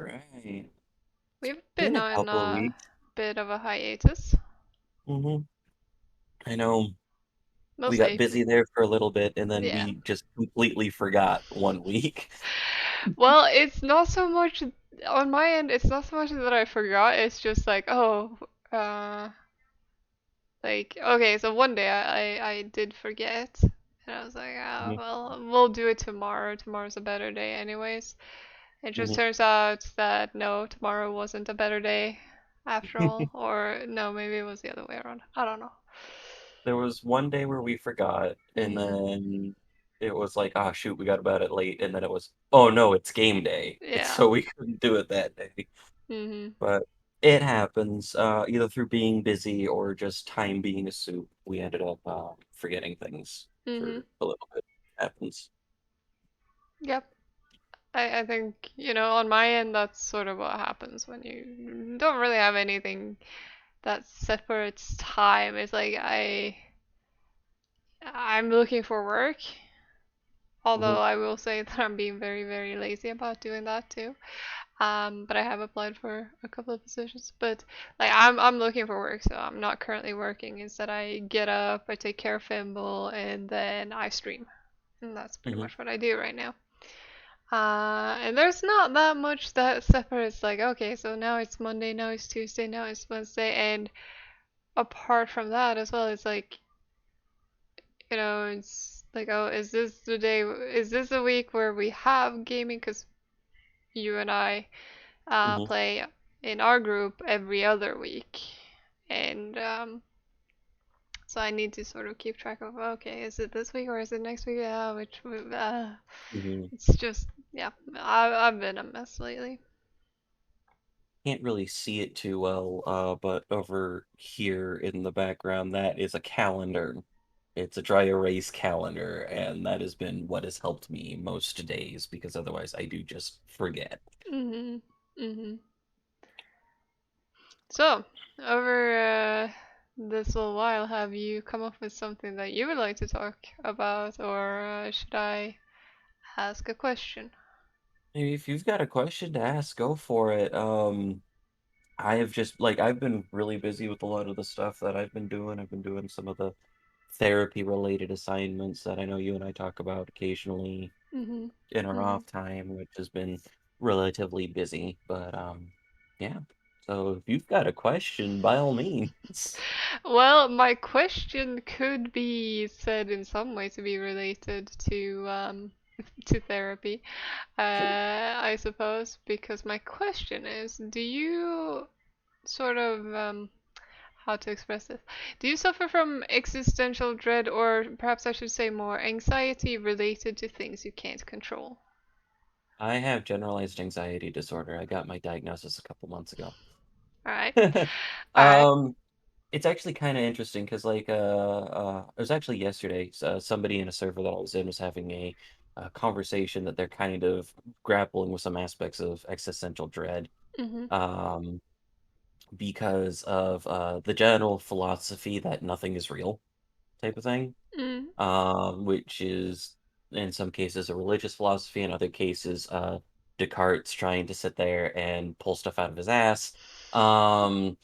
right. We've Been been a on couple of a weeks. bit of a hiatus, hmm I know we got mostly. busy there for a little bit, and then Yeah. we just completely forgot one week. Well, it's not so much on my end. It's not so much that I forgot. It's just like, oh, like okay. So one day I did forget, and I was like, oh hmm well, we'll do it tomorrow. Tomorrow's a better day, anyways. It just hmm turns out that no, tomorrow wasn't a better day after all. Or no, maybe it was the other way around. I don't know. There was one day where we forgot, and Mhm. then it was like, oh shoot, we got about it late, and then it was, oh no, it's game day, Yeah. so we couldn't do it that day. Mhm. But it happens, either through being busy or just time being a soup. We ended up forgetting things Mhm. for a little bit. Happens. Yep. I think, on my end, that's sort of what happens when you don't really have anything that separates time. It's like I'm looking for work, hmm although I will say that I'm being very, very lazy about doing that too. But I have applied for a couple of positions. But like I'm looking for work, so I'm not currently working. Instead, I get up, I take care of Fimble, and then I stream. And that's pretty hmm much what I do right now. And there's not that much that separates, like, okay, so now it's Monday, now it's Tuesday, now it's Wednesday, and apart from that as well, it's like, it's like, oh, is this a week where we have gaming? Because you and I hmm play in our group every other week. And so I need to sort of keep track of, okay, is it this week or is it next week? Yeah, hmm it's just, yeah, I've been a mess lately. Can't really see it too well, but over here in the background, that is a calendar. It's a dry erase calendar, and that has been what has helped me most days because otherwise I do just forget. Mhm. Mhm. So, over this little while, have you come up with something that you would like to talk about, or should I ask a question? If you've got a question to ask, go for it. I have just like I've been really busy with a lot of the stuff that I've been doing. I've been doing some of the therapy related assignments that I know you and I talk about occasionally Mhm. in our Mhm. off time, which has been relatively busy. But yeah. So if you've got a question, by all means. Well, my question could be said in some way to be related to therapy, I suppose, because my question is, do you sort of how to express this? Do you suffer from existential dread, or perhaps I should say more anxiety related to things you can't control? I have generalized anxiety disorder. I got my diagnosis a couple months ago. All right, all right. um, it's actually kind of interesting because, like, it was actually yesterday. Somebody in a server that I was in was having a conversation that they're kind of grappling with some aspects of existential dread, Mhm. um, because of the general philosophy that nothing is real type of thing, Mm. which is in some cases a religious philosophy, in other cases, Descartes trying to sit there and pull stuff out of his ass. Um,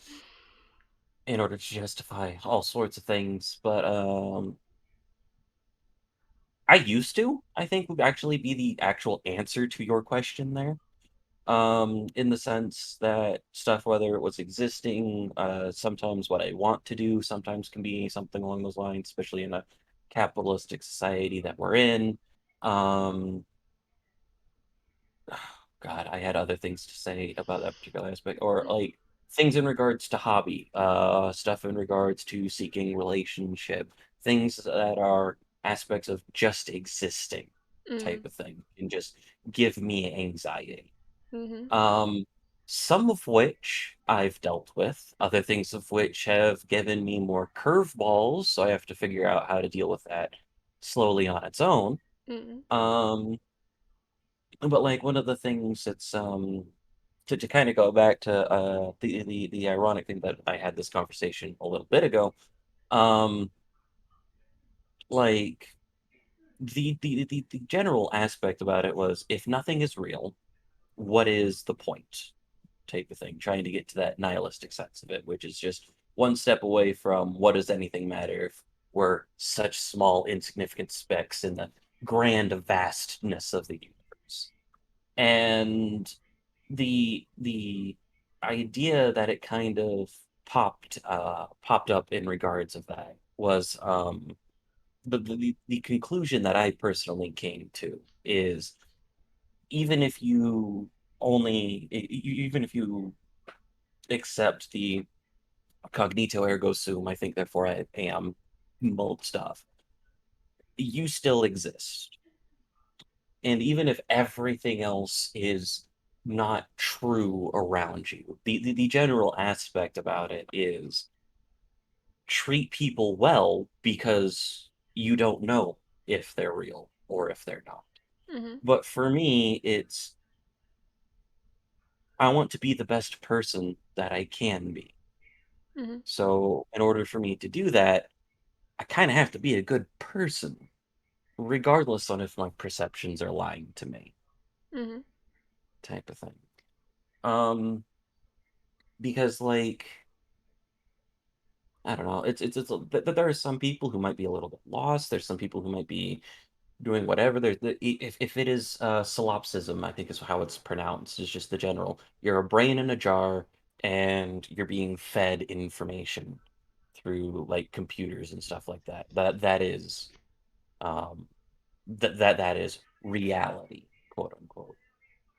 in order to justify all sorts of things. But I used to, I think, would actually be the actual answer to your question there. In the sense that stuff, whether it was existing, sometimes what I want to do, sometimes can be something along those lines, especially in a capitalistic society that we're in. Um, God, I had other things to say about that particular aspect, or like things in regards to hobby, stuff in regards to seeking relationship, things that are aspects of just existing Mm. type of thing, and just give me anxiety. Mhm. Um, some of which I've dealt with, other things of which have given me more curveballs, so I have to figure out how to deal with that slowly on its own. Mm. Um, but like one of the things that's to kind of go back to the ironic thing that I had this conversation a little bit ago, um like the general aspect about it was if nothing is real, what is the point type of thing, trying to get to that nihilistic sense of it, which is just one step away from what does anything matter if we're such small, insignificant specks in the grand vastness of the universe. And the idea that it kind of popped up in regards of that was the conclusion that I personally came to is even if you even if you accept the cognito ergo sum, I think therefore I am mold stuff, you still exist. And even if everything else is not true around you, the general aspect about it is treat people well because you don't know if they're real or if they're not. Mhm. But for me, it's I want to be the best person that I can be. Mhm. So, in order for me to do that, I kind of have to be a good person, regardless on if my perceptions are lying to me, Mhm. type of thing. Um, because like I don't know, there are some people who might be a little bit lost. There's some people who might be doing whatever. If it is solipsism, I think is how it's pronounced. It's just the general. You're a brain in a jar, and you're being fed information through like computers and stuff like that. That is um that is reality, quote unquote.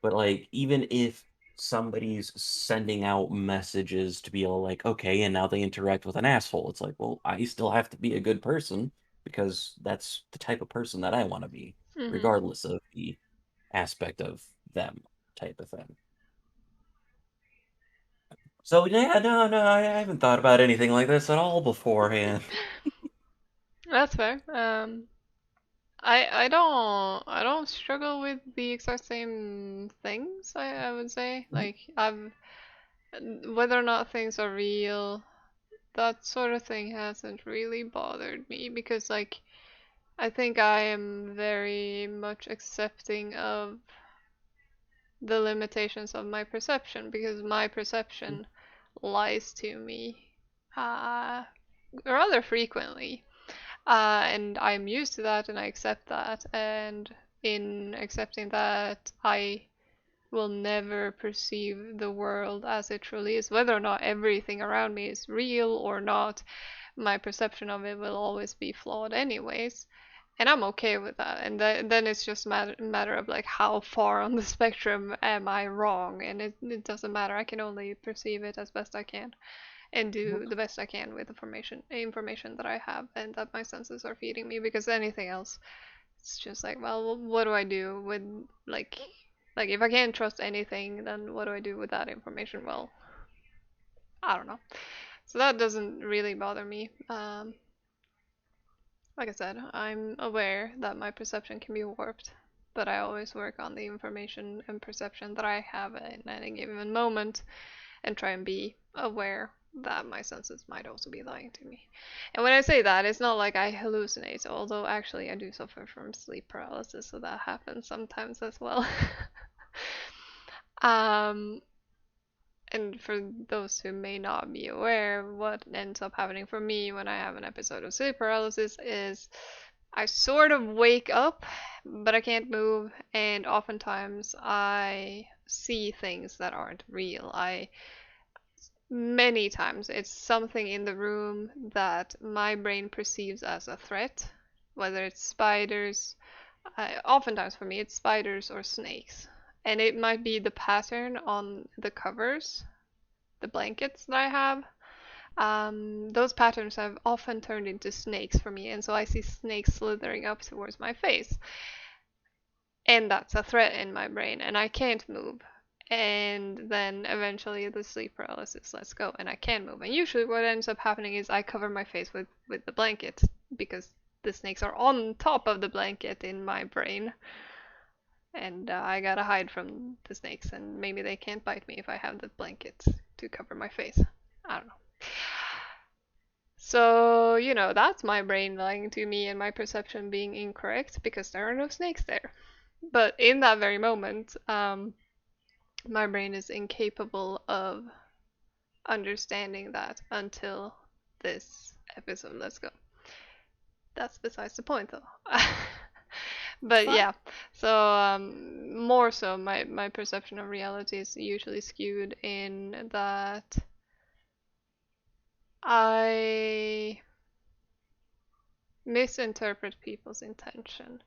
But like even if somebody's sending out messages to be able like, okay, and now they interact with an asshole, it's like, well, I still have to be a good person because that's the type of person that I want to be, Mhm. regardless of the aspect of them type of thing. So yeah, no, I haven't thought about anything like this at all beforehand. That's fair. I don't struggle with the exact same things. I would say like I've whether or not things are real, that sort of thing hasn't really bothered me because like I think I am very much accepting of the limitations of my perception because my perception lies to me uh, rather frequently. And I'm used to that and I accept that. And in accepting that, I will never perceive the world as it truly is. Whether or not everything around me is real or not, my perception of it will always be flawed, anyways. And I'm okay with that. And then it's just a matter of like how far on the spectrum am I wrong? And it doesn't matter. I can only perceive it as best I can and do the best I can with information that I have and that my senses are feeding me because anything else it's just like, well, what do I do with like like if I can't trust anything, then what do I do with that information? Well, I don't know. So that doesn't really bother me. Like I said, I'm aware that my perception can be warped, but I always work on the information and perception that I have in any given moment and try and be aware that my senses might also be lying to me. And when I say that, it's not like I hallucinate, although actually I do suffer from sleep paralysis, so that happens sometimes as well. um, and for those who may not be aware, what ends up happening for me when I have an episode of sleep paralysis is I sort of wake up, but I can't move, and oftentimes I see things that aren't real. I Many times it's something in the room that my brain perceives as a threat, whether it's spiders, oftentimes for me it's spiders or snakes. And it might be the pattern on the covers, the blankets that I have. Those patterns have often turned into snakes for me, and so I see snakes slithering up towards my face. And that's a threat in my brain, and I can't move. And then eventually the sleep paralysis lets go, and I can move. And usually, what ends up happening is I cover my face with the blanket because the snakes are on top of the blanket in my brain, and I gotta hide from the snakes. And maybe they can't bite me if I have the blanket to cover my face. I don't know. So, that's my brain lying to me and my perception being incorrect because there are no snakes there. But in that very moment, my brain is incapable of understanding that until this episode. Let's go. That's besides the point, though. It's But fine. yeah, so more so, my perception of reality is usually skewed in that I misinterpret people's intentions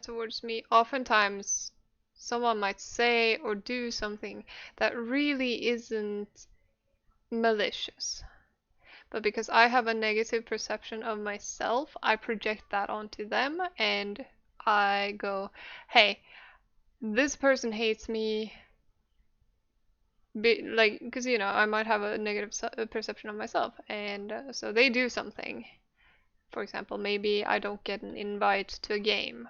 towards me. Oftentimes, someone might say or do something that really isn't malicious. But because I have a negative perception of myself, I project that onto them and I go, hey, this person hates me. Like, because I might have a negative perception of myself, and so they do something. For example, maybe I don't get an invite to a game,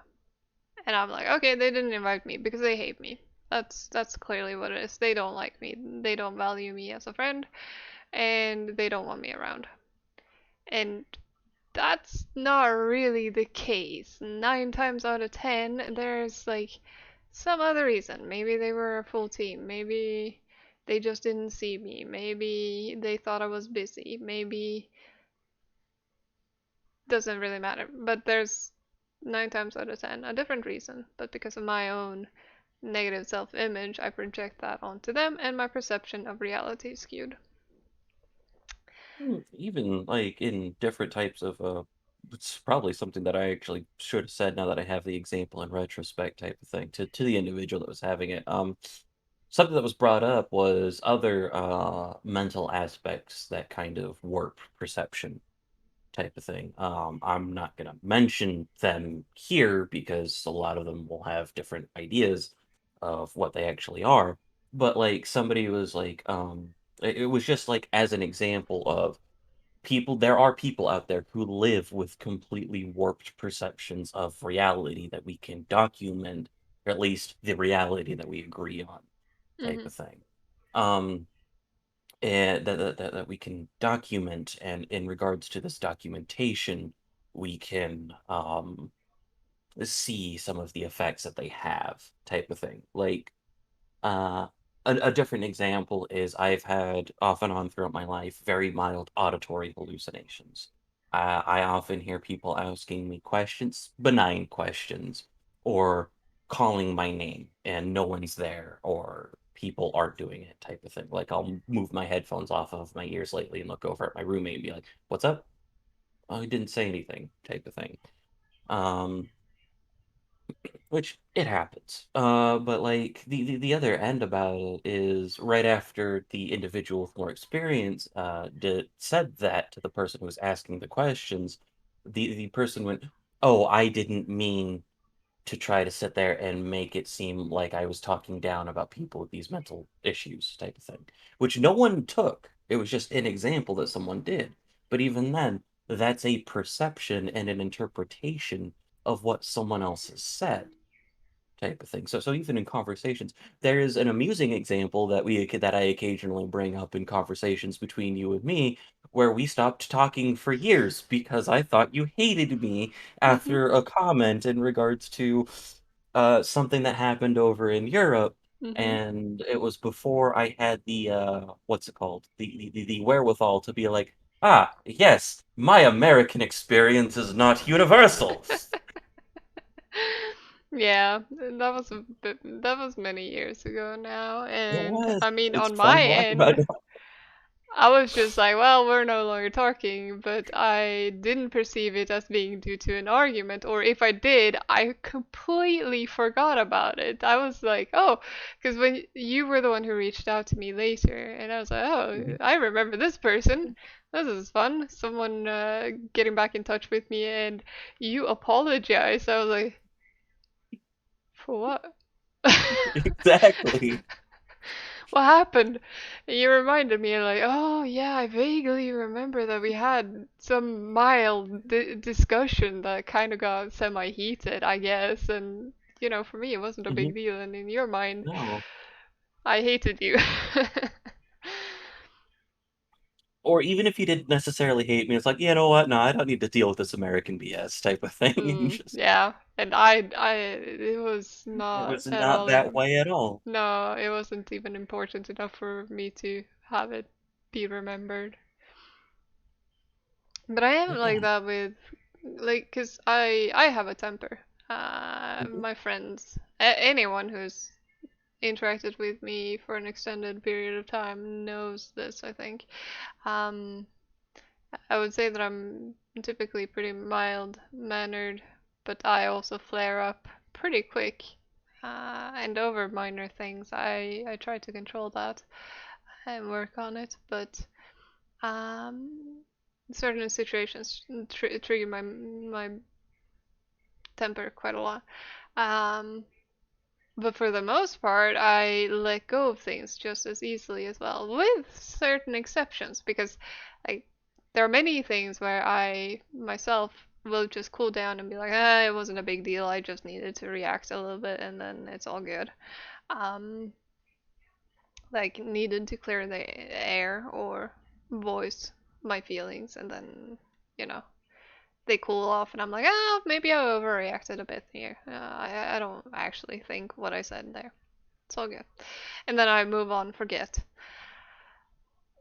and I'm like, okay, they didn't invite me because they hate me. That's clearly what it is. They don't like me. They don't value me as a friend, and they don't want me around. And that's not really the case. 9 times out of 10, there's like some other reason. Maybe they were a full team. Maybe they just didn't see me. Maybe they thought I was busy. Maybe doesn't really matter. But there's 9 times out of 10 a different reason. But because of my own negative self image, I project that onto them, and my perception of reality is skewed. Even like in different types of it's probably something that I actually should have said now that I have the example in retrospect type of thing to the individual that was having it. Something that was brought up was other mental aspects that kind of warp perception type of thing. I'm not gonna mention them here because a lot of them will have different ideas of what they actually are. But like somebody was like, it was just like as an example of people, there are people out there who live with completely warped perceptions of reality that we can document, or at least the reality that we agree on, type Hmm. of thing. Um, and that we can document, and in regards to this documentation, we can see some of the effects that they have, type of thing. Like uh, a different example is I've had off and on throughout my life very mild auditory hallucinations. I often hear people asking me questions, benign questions, or calling my name and no one's there, or people aren't doing it, type of thing. Like I'll move my headphones off of my ears lately and look over at my roommate and be like, "What's up?" "Oh, he didn't say anything," type of thing. Um, which it happens. But like the other end about it is right after the individual with more experience said that to the person who was asking the questions, the person went, "Oh, I didn't mean to try to sit there and make it seem like I was talking down about people with these mental issues," type of thing. Which no one took. It was just an example that someone did. But even then, that's a perception and an interpretation of what someone else has said, type of thing. So even in conversations, there is an amusing example that I occasionally bring up in conversations between you and me, where we stopped talking for years because I thought you hated me Hmm. after a comment in regards to something that happened over in Europe. Hmm. And it was before I had the what's it called? The wherewithal to be like, ah, yes, my American experience is not universal. Yeah, that was many years ago now, It and was. I mean It's on my fun to laugh about. end, I was just like, well, we're no longer talking, but I didn't perceive it as being due to an argument, or if I did, I completely forgot about it. I was like, oh, because when you were the one who reached out to me later, and I was like, oh, I remember this person. This is fun. Someone getting back in touch with me, and you apologized. I was like, for what? Exactly. What happened? You reminded me, like, oh yeah, I vaguely remember that we had some mild discussion that kind of got semi-heated, I guess. And, for me, it wasn't a Hmm. big deal. And in your mind, No. I hated you. Or even if you didn't necessarily hate me, it's like, you know what? No, I don't need to deal with this American BS type of thing. And just Yeah. And it was It not was at not all that way at all. no, it wasn't even important enough for me to have it be remembered. But I am But like yeah. that with, like, cause I have a temper. Mhm. My friends, anyone who's interacted with me for an extended period of time knows this, I think. Um, I would say that I'm typically pretty mild-mannered, but I also flare up pretty quick. And over minor things, I try to control that and work on it, but um, certain situations trigger my temper quite a lot. Um, but for the most part, I let go of things just as easily as well, with certain exceptions, because like there are many things where I myself will just cool down and be like, ah, it wasn't a big deal. I just needed to react a little bit, and then it's all good. Um, like needed to clear the air or voice my feelings, and then you know they cool off, and I'm like, ah, maybe I overreacted a bit here. I don't actually think what I said there. It's all good. And then I move on, forget.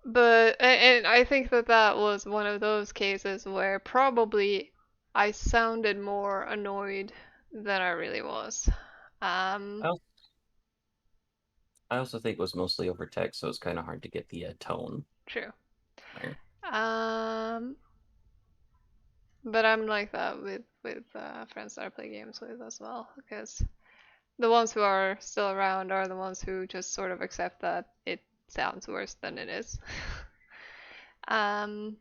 But and I think that that was one of those cases where probably I sounded more annoyed than I really was. I Um, al- I also think it was mostly over text, so it's kind of hard to get the tone true. there. Um, but I'm like that with friends that I play games with as well, because the ones who are still around are the ones who just sort of accept that it sounds worse than it is. um,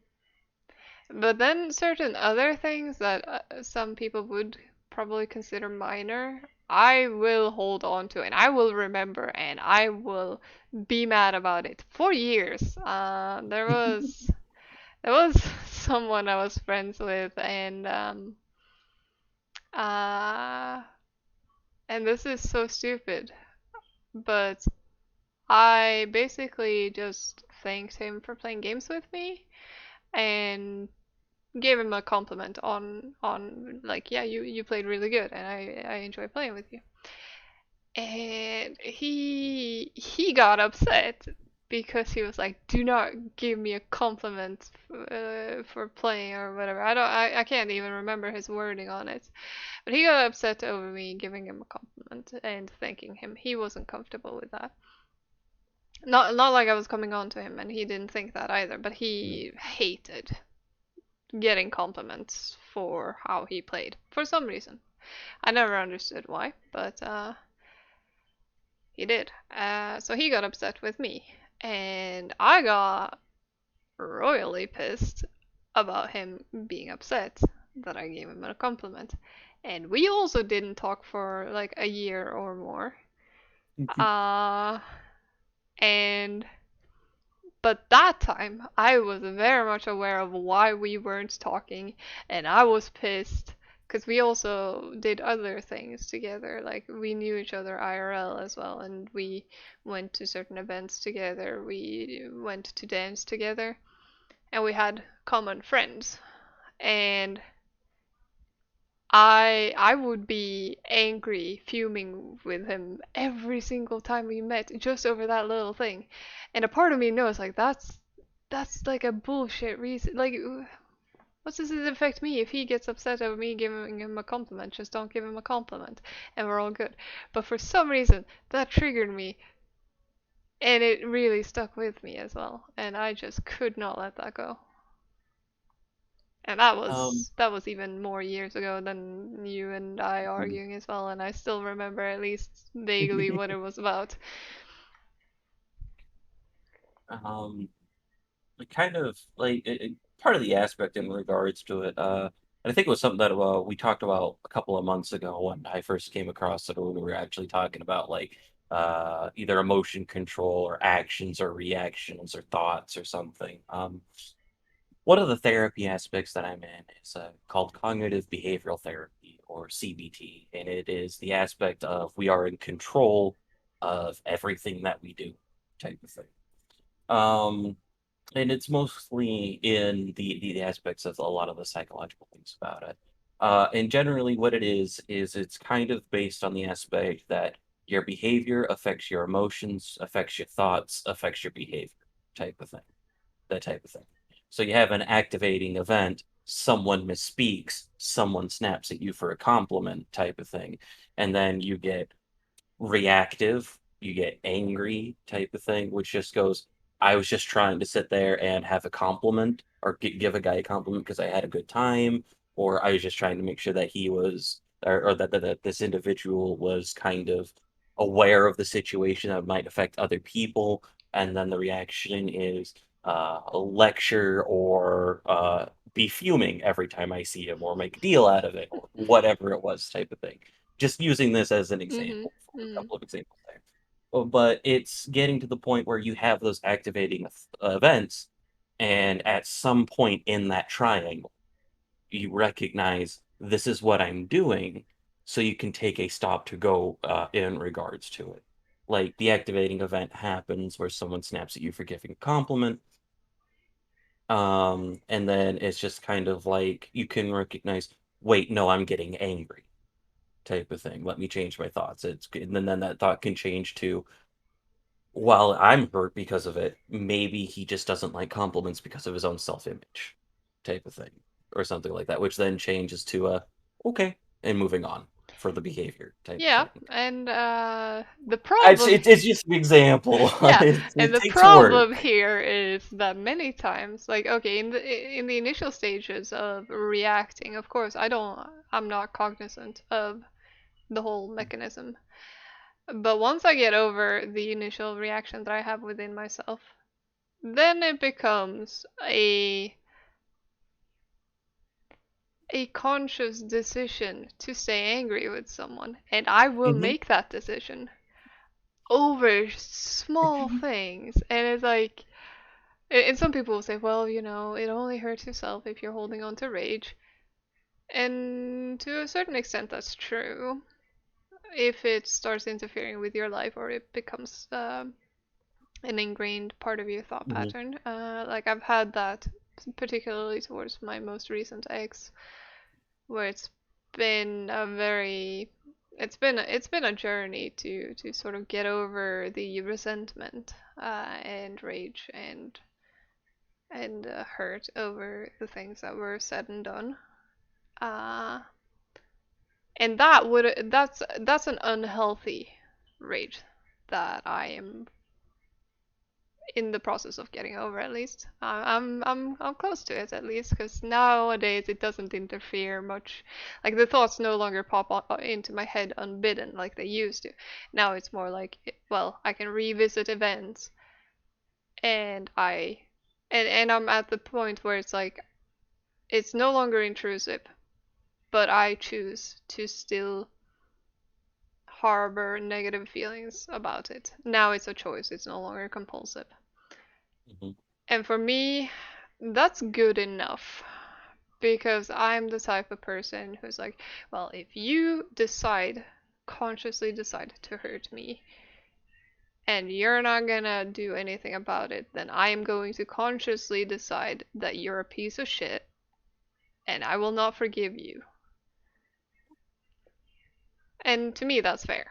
but then certain other things that some people would probably consider minor, I will hold on to and I will remember and I will be mad about it for years. There was someone I was friends with, uh, and this is so stupid, but I basically just thanked him for playing games with me and gave him a compliment on like, yeah, you played really good and I enjoy playing with you. And he got upset because he was like, do not give me a compliment for playing or whatever. I can't even remember his wording on it. But he got upset over me giving him a compliment and thanking him. He wasn't comfortable with that. Not like I was coming on to him and he didn't think that either, but he hated getting compliments for how he played for some reason. I never understood why, but he did. So he got upset with me, and I got royally pissed about him being upset that I gave him a compliment. And we also didn't talk for like a year or more. Uh, and but that time, I was very much aware of why we weren't talking, and I was pissed because we also did other things together. Like, we knew each other IRL as well, and we went to certain events together, we went to dance together, and we had common friends. And I would be angry, fuming with him every single time we met just over that little thing. And a part of me knows like that's like a bullshit reason. Like what does it affect me if he gets upset over me giving him a compliment? Just don't give him a compliment and we're all good. But for some reason that triggered me and it really stuck with me as well. And I just could not let that go. And that Um, was that was even more years ago than you and I mhm. arguing as well, and I still remember at least vaguely what it was about. um, kind of like part of the aspect in regards to it. And I think it was something that we talked about a couple of months ago when I first came across it. When we were actually talking about like either emotion control or actions or reactions or thoughts or something. One of the therapy aspects that I'm in is called cognitive behavioral therapy or CBT, and it is the aspect of we are in control of everything that we do, type of thing. Um, and it's mostly in the aspects of a lot of the psychological things about it. And generally, what it is it's kind of based on the aspect that your behavior affects your emotions, affects your thoughts, affects your behavior, type of thing. That type of thing. So you have an activating event, someone misspeaks, someone snaps at you for a compliment, type of thing. And then you get reactive, you get angry type of thing, which just goes, I was just trying to sit there and have a compliment or give a guy a compliment because I had a good time, or I was just trying to make sure that he was, or that this individual was kind of aware of the situation that might affect other people. And then the reaction is a lecture or be fuming every time I see him or make a deal out of it or whatever it was type of thing. Just using this as an Mhm. example for a Mhm. couple of examples there. But it's getting to the point where you have those activating events, and at some point in that triangle, you recognize this is what I'm doing, so you can take a stop to go in regards to it. Like the activating event happens where someone snaps at you for giving a compliment, and then it's just kind of like you can recognize, wait, no, I'm getting angry type of thing. Let me change my thoughts. It's and then that thought can change to, while I'm hurt because of it, maybe he just doesn't like compliments because of his own self-image type of thing, or something like that, which then changes to a okay and moving on for the behavior type of Yeah, thing. and the It's problem, it's, it's just an example. yeah, and It the takes work. problem here is that many times, like, okay, in the initial stages of reacting, of course, I'm not cognizant of the whole mechanism. But once I get over the initial reaction that I have within myself, then it becomes a conscious decision to stay angry with someone, and I will Hmm. make that decision over small things. And it's like, and some people will say, well, it only hurts yourself if you're holding on to rage. And to a certain extent, that's true. If it starts interfering with your life or it becomes an ingrained part of your thought Hmm. pattern. Like I've had that particularly towards my most recent ex, where been a very it's been a journey to sort of get over the resentment and rage and hurt over the things that were said and done. Uh, and that's an unhealthy rage that I am in the process of getting over at least. I'm close to it at least because nowadays it doesn't interfere much. Like the thoughts no longer into my head unbidden like they used to. Now it's more like, well, I can revisit events and and I'm at the point where it's like it's no longer intrusive, but I choose to still harbor negative feelings about it. Now it's a choice. It's no longer compulsive. Hmm. And for me, that's good enough because I'm the type of person who's like, well, if you consciously decide to hurt me, and you're not gonna do anything about it, then I am going to consciously decide that you're a piece of shit and I will not forgive you. And to me, that's fair.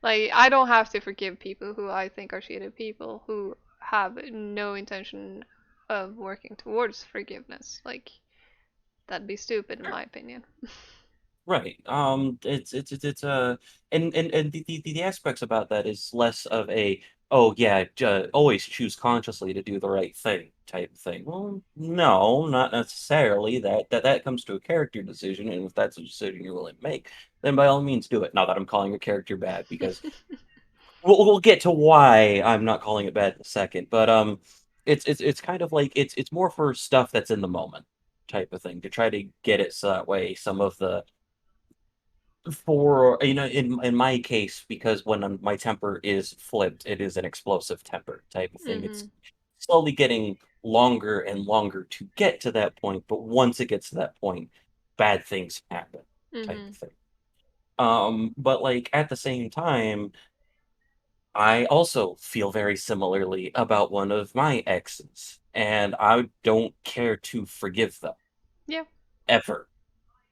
Like, I don't have to forgive people who I think are shitty people who have no intention of working towards forgiveness. Like, that'd be stupid, in my opinion. Right. It's and the aspects about that is less of a, oh yeah, always choose consciously to do the right thing type thing. Well, no, not necessarily. That comes to a character decision, and if that's a decision you're willing to make, then by all means do it. Not that I'm calling a character bad, because we'll get to why I'm not calling it bad in a second. But it's kind of like it's more for stuff that's in the moment type of thing to try to get it so that way some of the, for in my case, because when my temper is flipped, it is an explosive temper type of thing. It's Mhm. slowly getting longer and longer to get to that point, but once it gets to that point, bad things happen type of Mhm. thing. But like at the same time, I also feel very similarly about one of my exes, and I don't care to forgive them. Yeah. ever.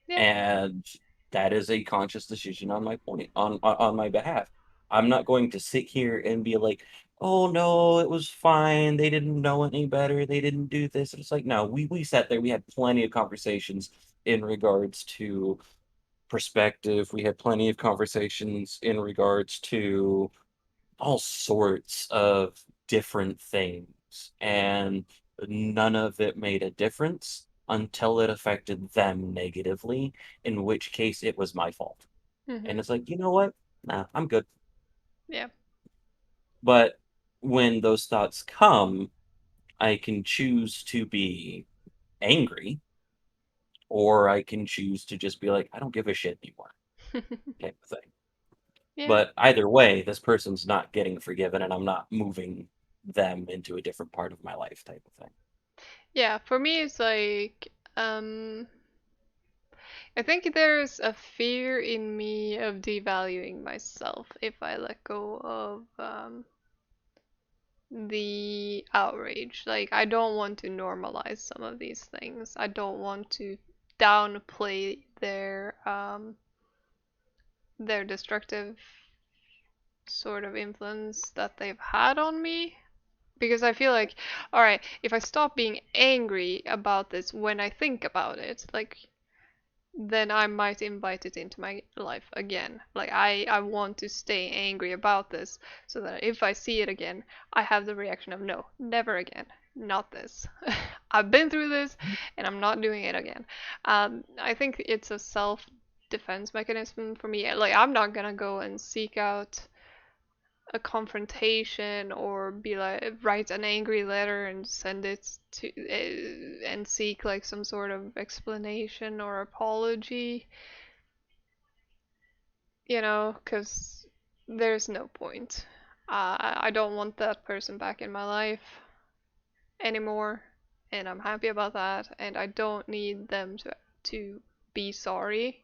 Yeah. And that is a conscious decision on my point on my behalf. I'm not going to sit here and be like, "Oh no, it was fine. They didn't know any better. They didn't do this." And it's like, no, we sat there. We had plenty of conversations in regards to perspective. We had plenty of conversations in regards to all sorts of different things, and none of it made a difference until it affected them negatively, in which case it was my fault. And Mhm. it's like, you know what? Nah, I'm good. Yeah. But when those thoughts come, I can choose to be angry, or I can choose to just be like, I don't give a shit anymore, type of thing. Yeah. But either way, this person's not getting forgiven, and I'm not moving them into a different part of my life, type of thing. Yeah, for me it's like um I think there's a fear in me of devaluing myself if I let go of the outrage. Like, I don't want to normalize some of these things. I don't want to downplay their destructive sort of influence that they've had on me. Because I feel like, all right, if I stop being angry about this when I think about it, like then I might invite it into my life again. Like I want to stay angry about this so that if I see it again, I have the reaction of no, never again, not this. I've been through this and I'm not doing it again. I think it's a self defense mechanism for me. Like I'm not gonna go and seek out a confrontation or be like write an angry letter and send it to and seek like some sort of explanation or apology, because there's no point. I don't want that person back in my life anymore, and I'm happy about that. And I don't need them to be sorry.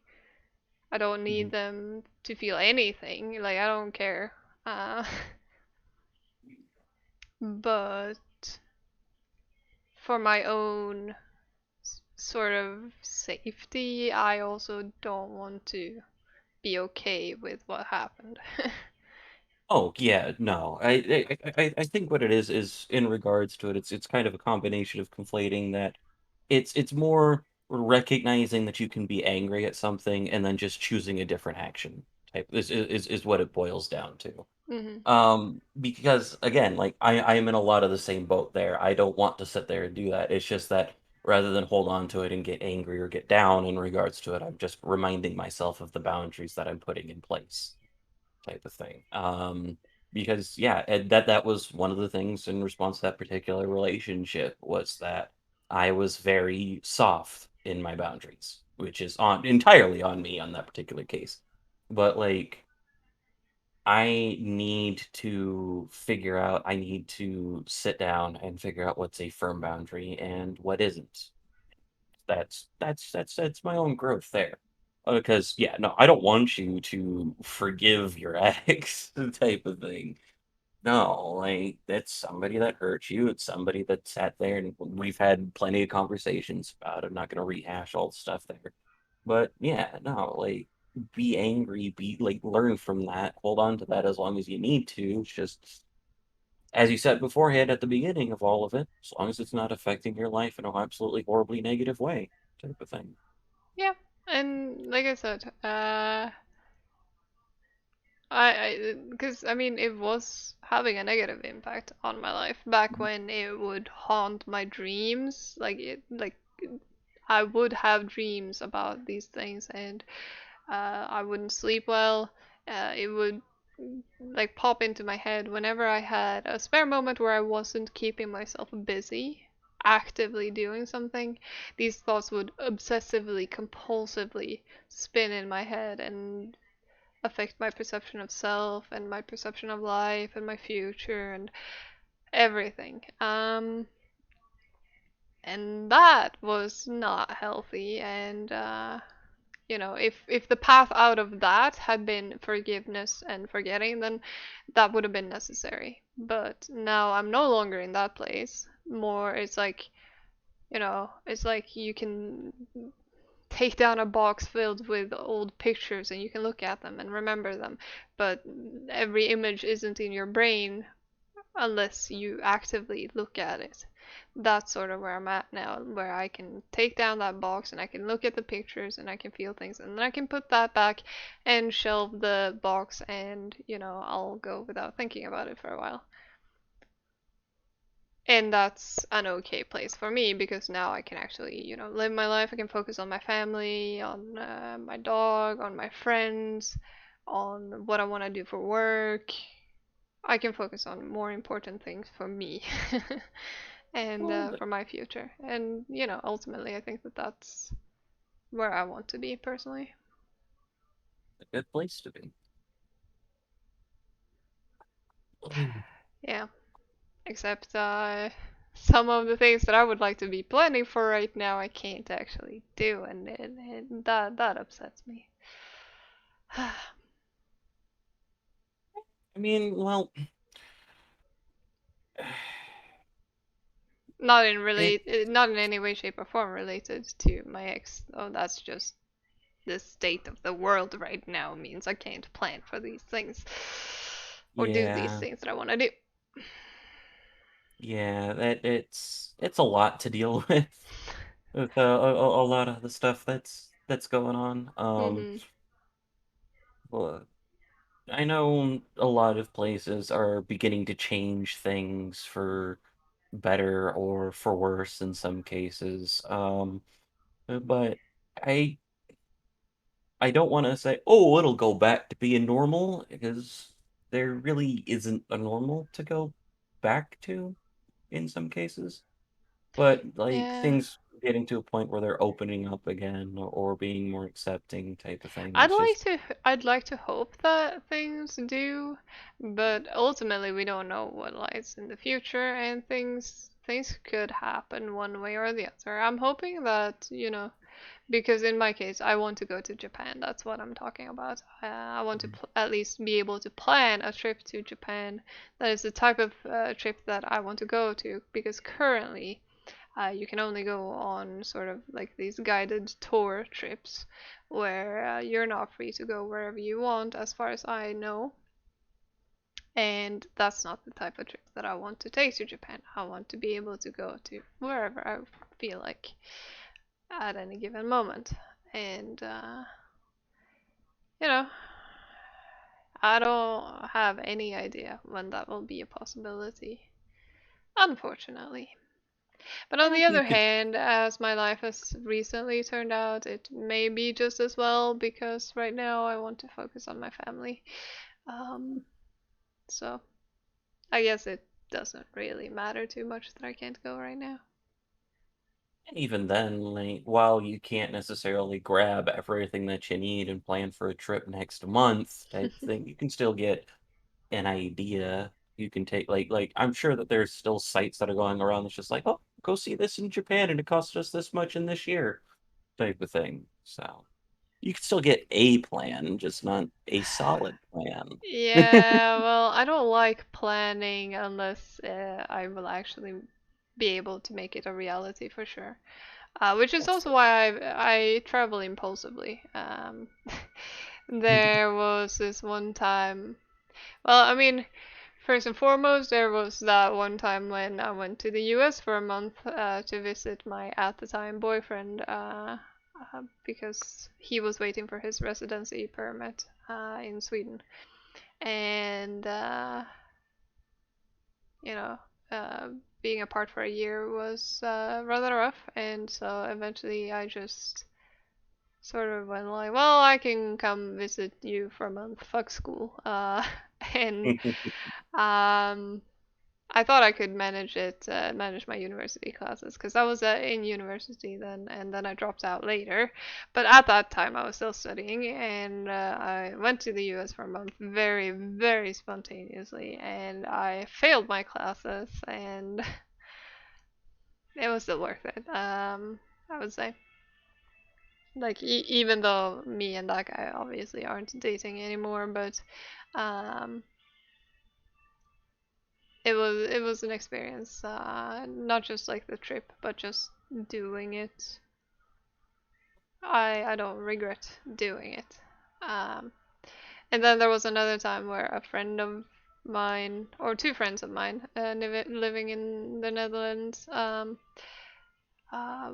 I don't need Mhm. them to feel anything. Like I don't care. Uh, but for my own sort of safety, I also don't want to be okay with what happened. Oh yeah, no. I think what it is in regards to it, it's kind of a combination of conflating that it's more recognizing that you can be angry at something and then just choosing a different action type is what it boils down to. Hmm. Because again, like I am in a lot of the same boat there. I don't want to sit there and do that. It's just that rather than hold on to it and get angry or get down in regards to it, I'm just reminding myself of the boundaries that I'm putting in place, type of thing. Because yeah, and that was one of the things in response to that particular relationship was that I was very soft in my boundaries, which is on entirely on me on that particular case. But like I need to sit down and figure out what's a firm boundary and what isn't. That's my own growth there. Because yeah, no, I don't want you to forgive your ex type of thing. No, like that's somebody that hurt you. It's somebody that sat there and we've had plenty of conversations about it. I'm not gonna rehash all the stuff there. But yeah, no, like be angry, be like learn from that, hold on to that as long as you need to. It's just as you said beforehand at the beginning of all of it, as long as it's not affecting your life in an absolutely horribly negative way, type of thing. Yeah, and like I said, because I mean, it was having a negative impact on my life back when it would haunt my dreams. Like I would have dreams about these things, and I wouldn't sleep well. It would like pop into my head whenever I had a spare moment where I wasn't keeping myself busy, actively doing something. These thoughts would obsessively, compulsively spin in my head and affect my perception of self and my perception of life and my future and everything. And that was not healthy. And if the path out of that had been forgiveness and forgetting, then that would have been necessary. But now I'm no longer in that place. More, it's like you can. take down a box filled with old pictures and you can look at them and remember them, but every image isn't in your brain unless you actively look at it. That's sort of where I'm at now, where I can take down that box and I can look at the pictures and I can feel things, and then I can put that back and shelve the box, and I'll go without thinking about it for a while. And that's an okay place for me because now I can actually, live my life. I can focus on my family, on my dog, on my friends, on what I want to do for work. I can focus on more important things for me and Well, that's for my future. And, ultimately, I think that that's where I want to be personally. a good place to be. Yeah, except some of the things that I would like to be planning for right now, I can't actually do, and that upsets me. I mean, well, it Not in any way, shape, or form related to my ex. Oh, that's just the state of the world right now means I can't plan for these things or do these yeah, things that I want to do. yeah, that it's a lot to deal with a lot of the stuff that's going on. Mhm. Well, I know a lot of places are beginning to change things for better or for worse in some cases. But I I don't want to say, oh, it'll go back to being normal because there really isn't a normal to go back to in some cases. But like Yeah. things getting to a point where they're opening up again or being more accepting type of thing. I'd It's like just to I'd like to hope that things do, but ultimately we don't know what lies in the future, and things could happen one way or the other. I'm hoping that, because in my case, I want to go to Japan. That's what I'm talking about. I want to at least be able to plan a trip to Japan. That is the type of trip that I want to go to, because currently you can only go on sort of like these guided tour trips where you're not free to go wherever you want, as far as I know. And that's not the type of trip that I want to take to Japan. I want to be able to go to wherever I feel like at any given moment. And, you know, I don't have any idea when that will be a possibility, unfortunately. But on the you other could. hand, as my life has recently turned out, it may be just as well because right now I want to focus on my family. Um, so I guess it doesn't really matter too much that I can't go right now. And even then, like, while you can't necessarily grab everything that you need and plan for a trip next month type thing, you can still get an idea. You can take like I'm sure that there's still sites that are going around that's just like, oh, go see this in Japan and it cost us this much in this year type of thing. So you can still get a plan, just not a solid plan. Yeah, well, I don't like planning unless I will actually be able to make it a reality for sure. Which is That's also fair. why I travel impulsively. There was this one time. Well, I mean, first and foremost, there was that one time when I went to the US for a month to visit my at the time boyfriend because he was waiting for his residency permit in Sweden. And, you know, uh, being apart for a year was rather rough. And so eventually I just sort of went like, well, I can come visit you for a month. Fuck school. And um, I thought I could manage it, manage my university classes, because I was in university then, and then I dropped out later. But at that time, I was still studying, and I went to the US for a month very, very spontaneously, and I failed my classes, and it was still worth it, I would say. Like, even though me and that guy obviously aren't dating anymore, but um, it was an experience, not just like the trip, but just doing it. I don't regret doing it. Um, and then there was another time where a friend of mine, or two friends of mine, living in the Netherlands,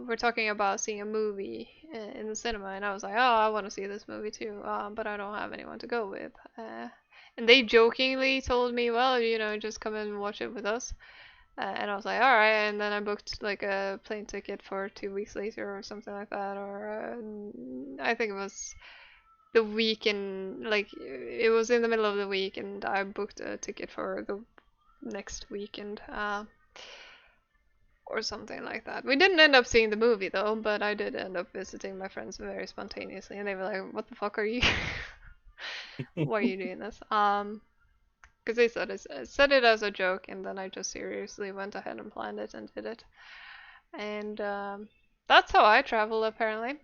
we're talking about seeing a movie in the cinema, and I was like, oh, I want to see this movie too, but I don't have anyone to go with. And they jokingly told me, well, just come and watch it with us. And I was like, all right. And then I booked like a plane ticket for 2 weeks later or something like that. Or I think it was the weekend, like it was in the middle of the week, and I booked a ticket for the next weekend. Or something like that. We didn't end up seeing the movie though, but I did end up visiting my friends very spontaneously, and they were like, "What the fuck are you? Why are you doing this?" Because they said it as a joke, and then I just seriously went ahead and planned it and did it, and that's how I travel apparently.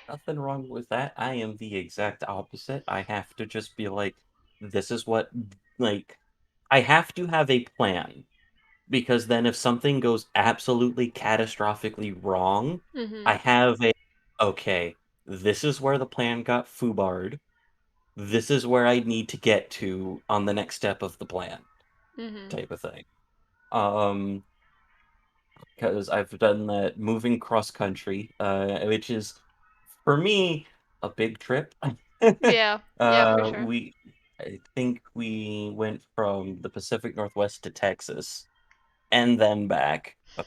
Nothing wrong with that. I am the exact opposite. I have to just be like, this is what, like, I have to have a plan because then if something goes absolutely catastrophically wrong, Mhm. I have a, okay, this is where the plan got foobarred. This is where I need to get to on the next step of the plan, Mhm. type of thing. Um, because I've done that moving cross country, which is for me a big trip. Yeah. Yeah, for sure. We, I think we went from the Pacific Northwest to Texas and then back a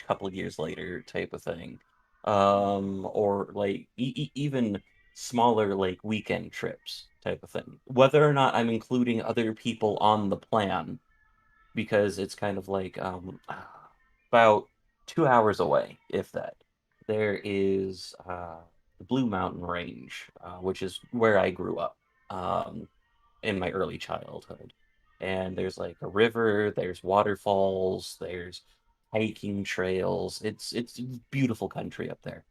couple of years later, type of thing. Or like even smaller like weekend trips, type of thing. Whether or not I'm including other people on the plan because it's kind of like about 2 hours away, if that. There is the Blue Mountain Range, which is where I grew up in my early childhood. And there's like a river, there's waterfalls, there's hiking trails. It's beautiful country up there.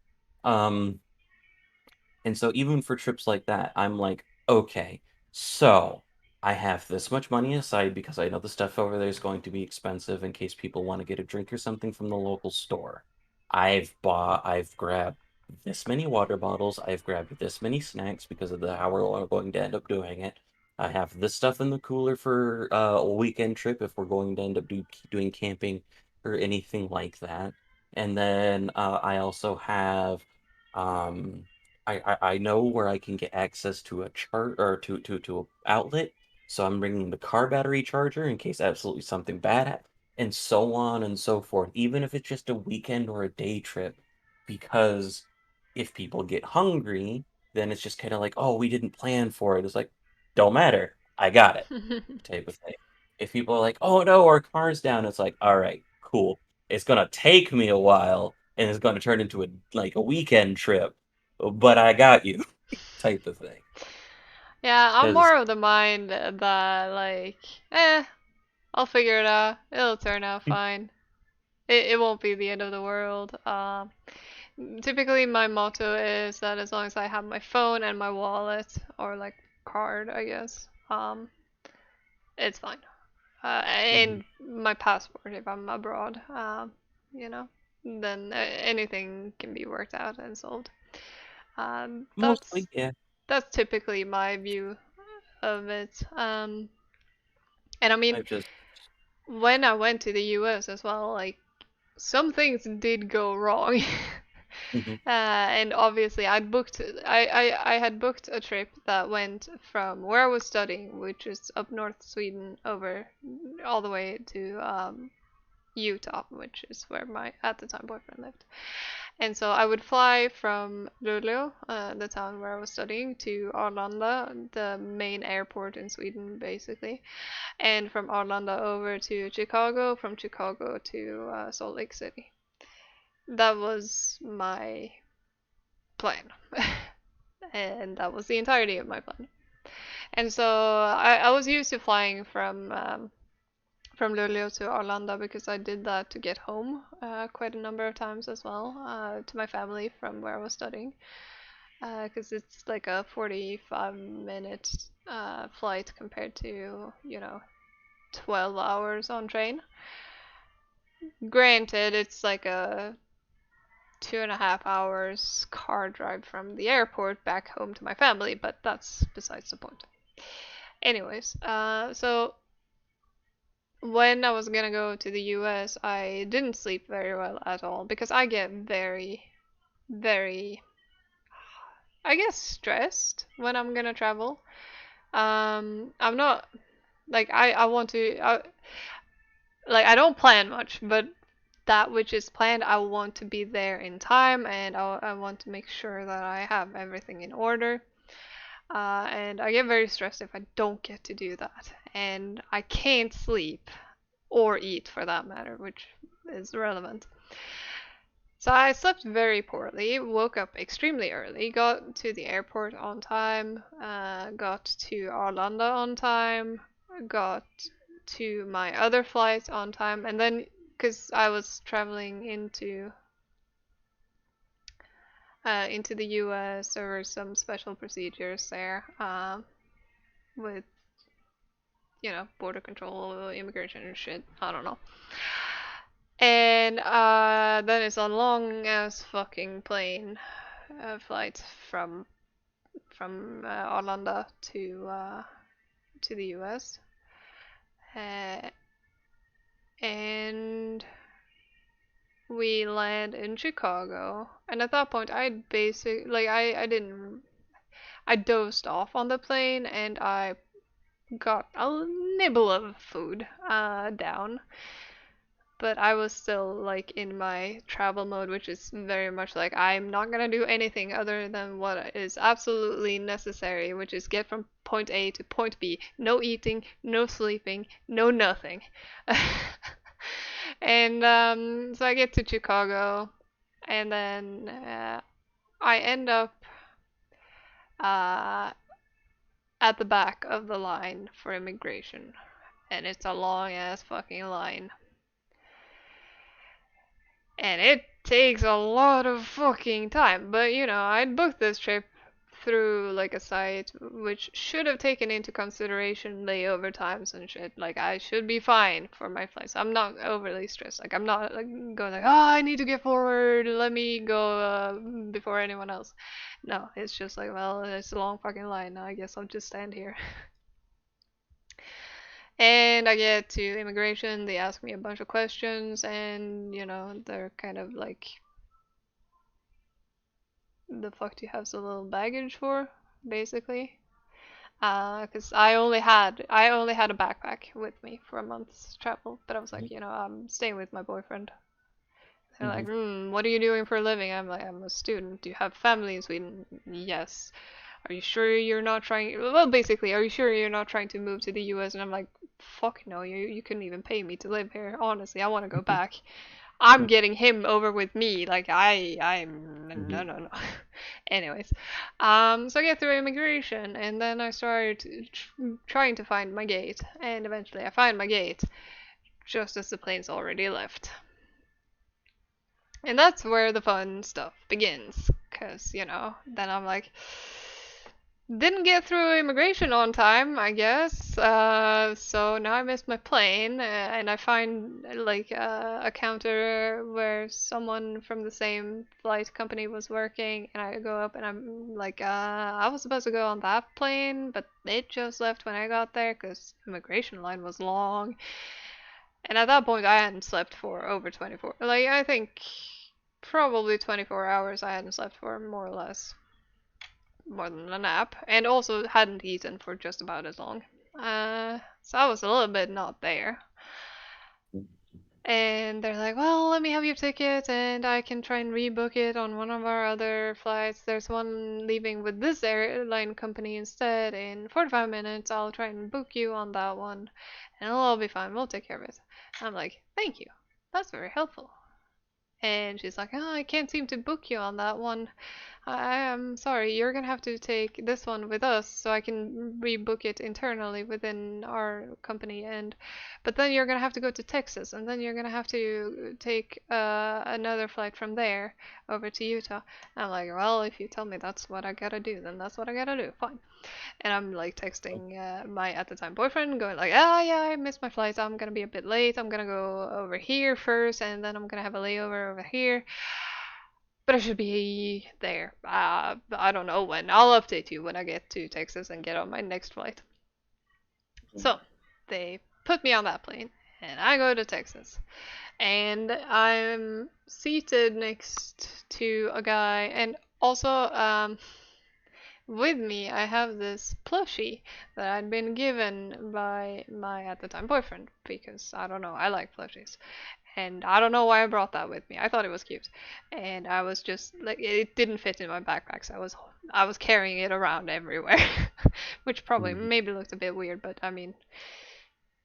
Um, and so even for trips like that, I'm like, okay, so I have this much money aside because I know the stuff over there is going to be expensive in case people want to get a drink or something from the local store. I've grabbed this many water bottles, I've grabbed this many snacks because of the how we're going to end up doing it. I have this stuff in the cooler for a weekend trip if we're going to end up doing camping or anything like that. And then I also have um I know where I can get access to a chart or to a outlet, so I'm bringing the car battery charger in case absolutely something bad happens, and so on and so forth. Even if it's just a weekend or a day trip, because if people get hungry, then it's just kind of like, oh, we didn't plan for it. It's like, don't matter, I got it, type of thing. If people are like, oh no, our car's down, it's like, all right, cool. It's gonna take me a while, and it's gonna turn into a weekend trip but I got you type of thing. Yeah, I'm Because more of the mind that like, eh, I'll figure it out. It'll turn out fine. It won't be the end of the world. Typically, my motto is that as long as I have my phone and my wallet, or like card, I guess, it's fine. And my passport if I'm abroad, you know, then anything can be worked out and solved. Um, that's mostly, yeah. that's typically my view of it. And I mean, I've just when I went to the US as well, like some things did go wrong. mhm, And obviously, I had booked a trip that went from where I was studying, which is up north Sweden, over all the way to Utah, which is where my at the time boyfriend lived. And so I would fly from Luleå, the town where I was studying, to Arlanda, the main airport in Sweden, basically, and from Arlanda over to Chicago, from Chicago to Salt Lake City. That was my plan. And that was the entirety of my plan. And so I was used to flying from Luleå to Arlanda because I did that to get home quite a number of times as well to my family from where I was studying. Because it's like a 45-minute flight compared to, 12 hours on train. Granted, it's like a 2.5 hours car drive from the airport back home to my family, but that's besides the point. Anyways, so when I was gonna go to the US, I didn't sleep very well at all because I get very, very, I guess, stressed when I'm gonna travel. I'm not like I want to like I don't plan much, but that which is planned, I want to be there in time, and I want to make sure that I have everything in order. And I get very stressed if I don't get to do that, and I can't sleep or eat for that matter, which is relevant. So I slept very poorly, woke up extremely early, got to the airport on time, got to Arlanda on time, got to my other flight on time, and then because I was traveling into the US, there were some special procedures there with border control, immigration and shit. I don't know. And then it's a long ass fucking plane flight from Arlanda to the US. Uh, and we land in Chicago. And at that point, I didn't I dozed off on the plane and I got a nibble of food down. But I was still like in my travel mode, which is very much like I'm not gonna do anything other than what is absolutely necessary, which is get from point A to point B. No eating, no sleeping, no nothing. And so I get to Chicago, and then I end up uh, at the back of the line for immigration, and it's a long ass fucking line. And it takes a lot of fucking time. But I'd booked this trip through like a site which should have taken into consideration layover times and shit. Like I should be fine for my flights. I'm not overly stressed. Like I'm not like going like, oh, I need to get forward. Let me go before anyone else. No, it's just like, well, it's a long fucking line. I guess I'll just stand here. And I get to immigration, they ask me a bunch of questions, and they're kind of like, the fuck do you have so little baggage for, basically? Because I only had a backpack with me for a month's travel, but I was like, I'm staying with my boyfriend. They're like, Mhm. what are you doing for a living? I'm like, I'm a student. Do you have family in Sweden? Yes. Are you sure you're not trying? Well, basically, are you sure you're not trying to move to the US? And I'm like, fuck no, you couldn't even pay me to live here. Honestly, I want to go Mhm. back. I'm getting him over with me. Like I'm no Mhm. no no. Anyways, so I get through immigration, and then I started trying to find my gate, and eventually I find my gate just as the plane's already left. And that's where the fun stuff begins, cause then I'm like, didn't get through immigration on time, I guess. So now I missed my plane, and I find like a counter where someone from the same flight company was working, and I go up and I'm like, I was supposed to go on that plane, but it just left when I got there because immigration line was long. And at that point, I hadn't slept for over 24. Like I think probably 24 hours I hadn't slept for, more or less more than a nap, and also hadn't eaten for just about as long. So I was a little bit not there. And they're like, well, let me have your ticket and I can try and rebook it on one of our other flights. There's one leaving with this airline company instead in 45 minutes. I'll try and book you on that one and it'll all be fine. We'll take care of it. I'm like, thank you. That's very helpful. And she's like, oh, I can't seem to book you on that one. I am sorry, you're gonna have to take this one with us so I can rebook it internally within our company, and but then you're gonna have to go to Texas, and then you're gonna have to take another flight from there over to Utah. I'm like, well, if you tell me that's what I gotta do, then that's what I gotta do. Fine. And I'm like texting my at the time boyfriend, going like, ah, yeah, I missed my flight. I'm gonna be a bit late. I'm gonna go over here first, and then I'm gonna have a layover over here. but I should be there. I don't know when. I'll update you when I get to Texas and get on my next flight. So they put me on that plane, and I go to Texas, and I'm seated next to a guy, and also with me I have this plushie that I'd been given by my at the time boyfriend because I don't know, I like plushies. And I don't know why I brought that with me. I thought it was cute. And I was just like it didn't fit in my backpack, so I was carrying it around everywhere. Which probably Mhm. maybe looked a bit weird, but I mean,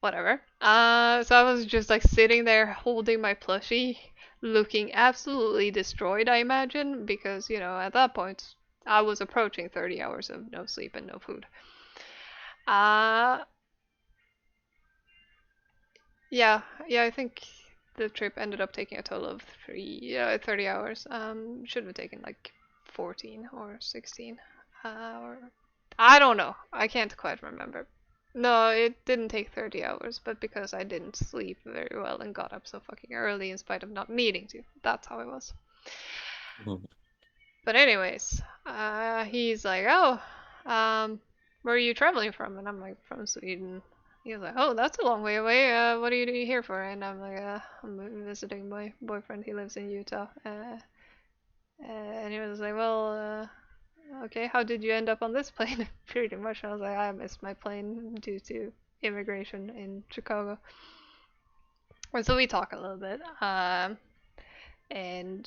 whatever. So I was just like sitting there holding my plushie, looking absolutely destroyed, I imagine, because, at that point, I was approaching 30 hours of no sleep and no food. Uh, yeah, yeah, I think the trip ended up taking a total of 30 hours. Should have taken like 14 or 16. Or I don't know. I can't quite remember. No, it didn't take 30 hours, but because I didn't sleep very well and got up so fucking early in spite of not needing to. That's how it was. Mhm. But anyways, he's like, "Oh, where are you traveling from?" And I'm like, "From Sweden." He's like, "Oh, that's a long way away. What are you doing here for?" And I'm like, "I'm visiting my boyfriend. He lives in Utah." And he was like, "Well, okay, how did you end up on this plane?" Pretty much. I was like, "I missed my plane due to immigration in Chicago." And so we talk a little bit. And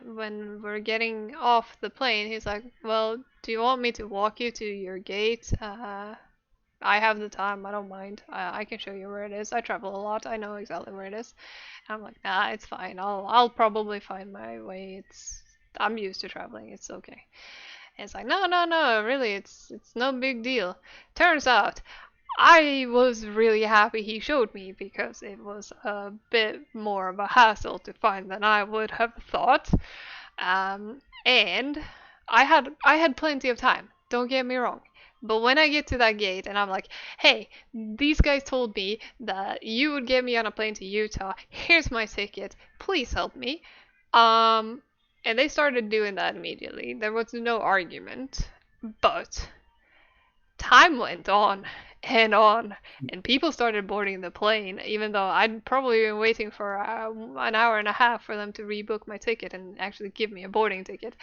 when we're getting off the plane, he's like, "Well, do you want me to walk you to your gate? I have the time. I don't mind. I can show you where it is. I travel a lot. I know exactly where it is." And I'm like, "Nah, it's fine. I'll probably find my way. I'm used to traveling. It's okay." And it's like, "No, no, no. Really, it's no big deal." Turns out I was really happy he showed me because it was a bit more of a hassle to find than I would have thought. And I had plenty of time. Don't get me wrong. But when I get to that gate and I'm like, "Hey, these guys told me that you would get me on a plane to Utah. Here's my ticket. Please help me." Um, and they started doing that immediately. There was no argument. But time went on, and people started boarding the plane, even though I'd probably been waiting for an hour and a half for them to rebook my ticket and actually give me a boarding ticket.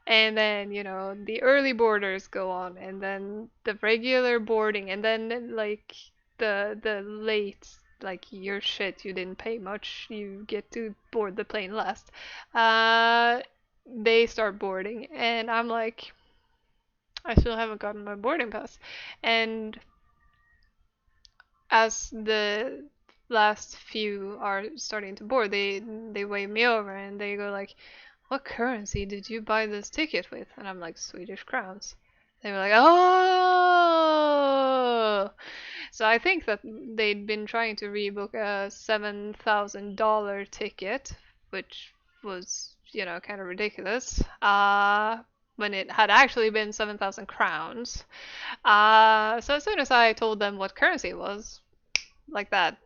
And then, the early boarders go on, and then the regular boarding, and then, like, the late, like, your shit, you didn't pay much, you get to board the plane last. Uh, they start boarding, and I'm like, I still haven't gotten my boarding pass. And as the last few are starting to board, they wave me over and they go like, "What currency did you buy this ticket with?" And I'm like, "Swedish crowns." They were like, "Oh!" So I think that they'd been trying to rebook a $7,000 ticket, which was, kind of ridiculous. When it had actually been 7,000 crowns. So as soon as I told them what currency it was, like that,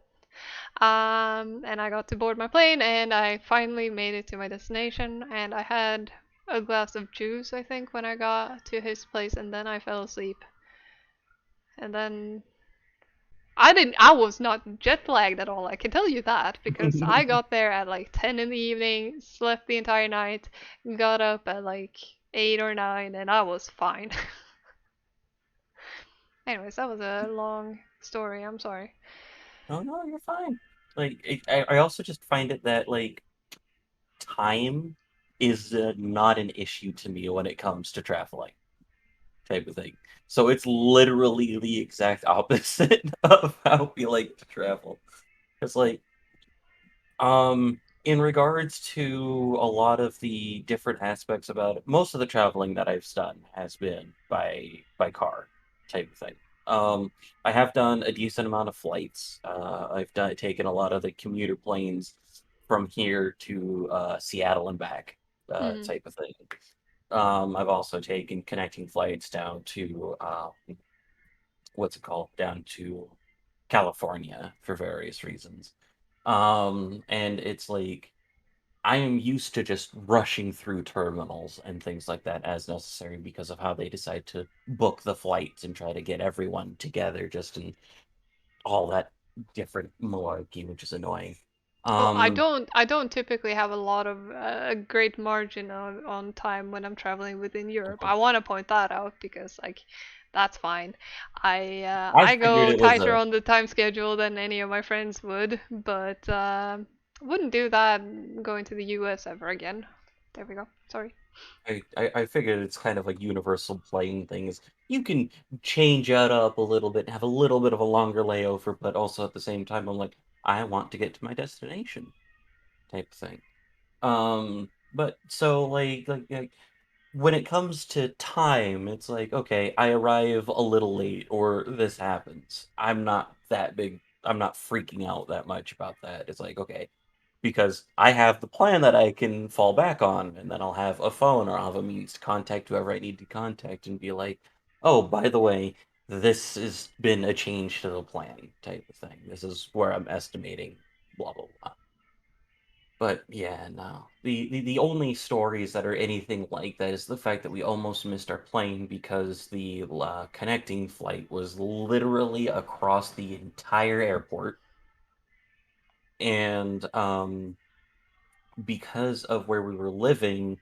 and I got to board my plane, and I finally made it to my destination, and I had a glass of juice, I think, when I got to his place, and then I fell asleep. And then I was not jet lagged at all, I can tell you that, because I got there at like 10 in the evening, slept the entire night, got up at like 8 or 9, and I was fine. Anyways, that was a long story, I'm sorry. Oh no, you're fine. Like I also just find it that like time is not an issue to me when it comes to traveling type of thing. So it's literally the exact opposite of how we like to travel. It's like in regards to a lot of the different aspects about it, most of the traveling that I've done has been by car type of thing. I have done a decent amount of flights. I've taken a lot of the commuter planes from here to Seattle and back, Mm-hmm. type of thing. I've also taken connecting flights down to what's it called? Down to California for various reasons. And it's like I am used to just rushing through terminals and things like that as necessary because of how they decide to book the flights and try to get everyone together just in all that different malarkey, which is annoying. Oh, I Um, don't I don't typically have a lot of a great margin on time when I'm traveling within Europe. okay. I want to point that out because like that's fine. I I figured go it was tighter a on the time schedule than any of my friends would, but wouldn't do that going to the US ever again. There we go. Sorry. I figured it's kind of a universal plane thing is you can change it up a little bit, have a little bit of a longer layover, but also at the same time I'm like, I want to get to my destination type thing. But so like when it comes to time, it's like, okay, I arrive a little late or this happens. I'm not freaking out that much about that. It's like, okay, because I have the plan that I can fall back on, and then I'll have a phone or I'll have a means to contact whoever I need to contact and be like, oh, by the way, this has been a change to the plan type of thing. This is where I'm estimating, blah, blah, blah. But yeah, no. The only stories that are anything like that is the fact that we almost missed our plane because the connecting flight was literally across the entire airport. And because of where we were living,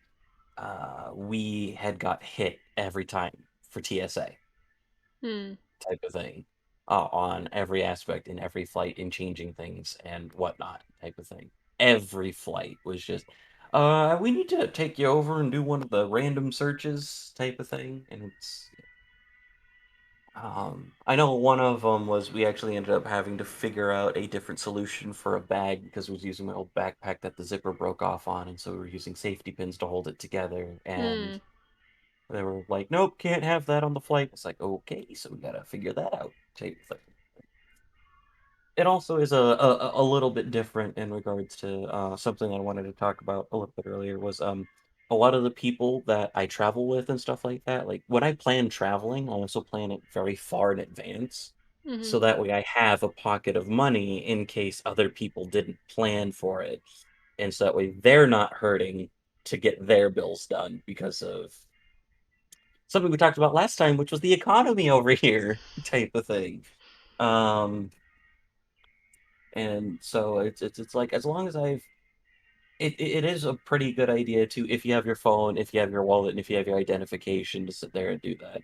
we had got hit every time for TSA Hmm. type of thing on every aspect in every flight in changing things and whatnot type of thing. Every flight was just, we need to take you over and do one of the random searches type of thing. And it's, I know one of them was we actually ended up having to figure out a different solution for a bag because I was using my old backpack that the zipper broke off on. And so we were using safety pins to hold it together. Hmm. And they were like, nope, can't have that on the flight. It's like, okay, so we gotta figure that out type thing. It also is a little bit different in regards to something I wanted to talk about a little bit earlier was a lot of the people that I travel with and stuff like that. Like when I plan traveling, I also plan it very far in advance, so Mhm. that way I have a pocket of money in case other people didn't plan for it, and so that way they're not hurting to get their bills done because of something we talked about last time, which was the economy over here type of thing. Um, and so it's like as long as it is a pretty good idea to if you have your phone, if you have your wallet, and if you have your identification to sit there and do that.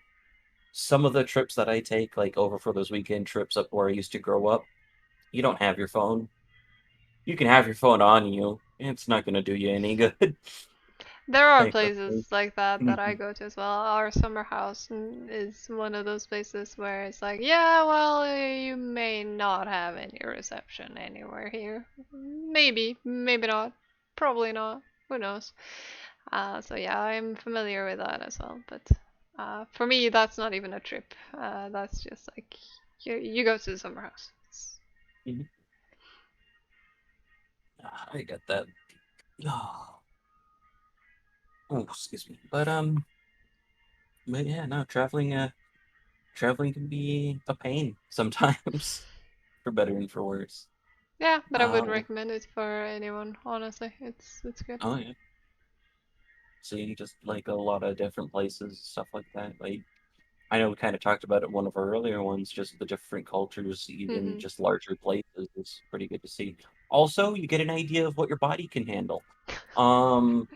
Some of the trips that I take, like over for those weekend trips up where I used to grow up, you don't have your phone. You can have your phone on you. It's not going to do you any good. There are Type of places thing. like that that I Mhm. go to as well. Our summer house is one of those places where it's like, yeah, well, you may not have any reception anywhere here. Maybe, maybe not. Probably not. Who knows? So yeah, I'm familiar with that as well. But for me, that's not even a trip. That's just like you go to the summer house. Mhm. I get that. Oh, excuse me. But yeah, no, traveling can be a pain sometimes, for better and for worse. Yeah, but I would Um, recommend it for anyone. Honestly, it's good. oh yeah, seeing just like a lot of different places, stuff like that. Like I know we kind of talked about it in one of our earlier ones, just the different cultures in Hmm. just larger places is pretty good to see. Also, you get an idea of what your body can handle. Um,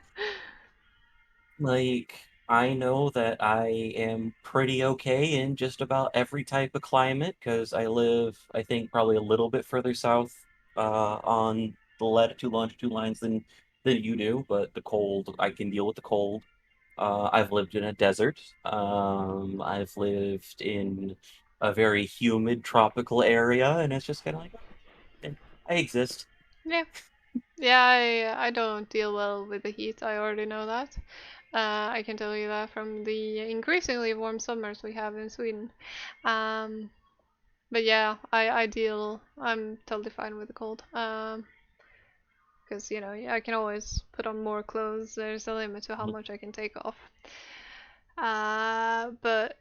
Like, I know that I am pretty okay in just about every type of climate because I live, I think, probably a little bit further south on the latitude longitude lines than you do, but the cold, I can deal with the cold. I've lived in a desert. I've lived in a very humid tropical area, and it's just kind of like, "Eh, I exist." Yeah. Yeah, I don't deal well with the heat. I already know that. I can tell you that from the increasingly warm summers we have in Sweden. Um, but yeah, I'm totally fine with the cold. Because you know, I can always put on more clothes. There's a limit to how Mhm. much I can take off. But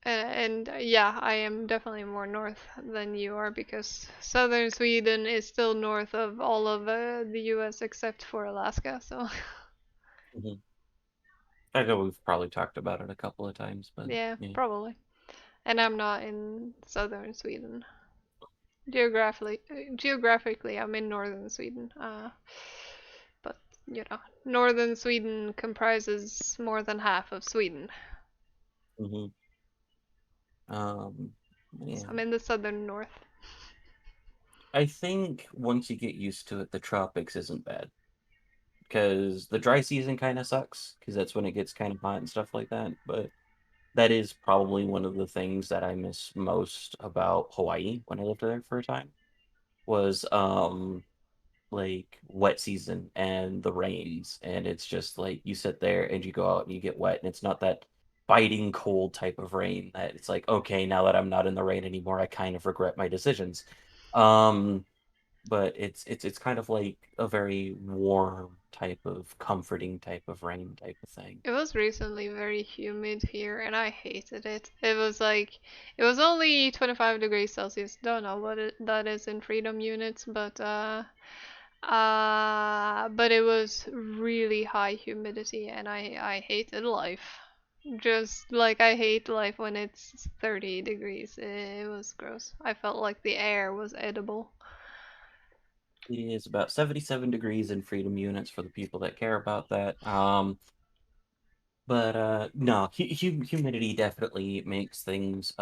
Yeah, I am definitely more north than you are because southern Sweden is still north of all of the US except for Alaska. So Mhm. I know we've probably talked about it a couple of times, but yeah, yeah. probably. And I'm not in southern Sweden. Geographically, I'm in northern Sweden. But northern Sweden comprises more than half of Sweden. Hmm. Um, So yeah. I'm in the southern north. I think once you get used to it, the tropics isn't bad because the dry season kind of sucks because that's when it gets kind of hot and stuff like that. But that is probably one of the things that I miss most about Hawaii when I lived there for a time was like wet season and the rains, and it's just like you sit there and you go out and you get wet, and it's not that biting cold type of rain that it's like, okay, now that I'm not in the rain anymore, I kind of regret my decisions. um but it's kind of like a very warm type of comforting type of rain type of thing. It was recently very humid here and I hated it. It was only 25 degrees Celsius. Don't know what that is in freedom units, but it was really high humidity and I hated life. Just like I hate life when it's 30 degrees. It was gross. I felt like the air was edible. It is about 77 degrees in freedom units for the people that care about that. But no, humidity definitely makes things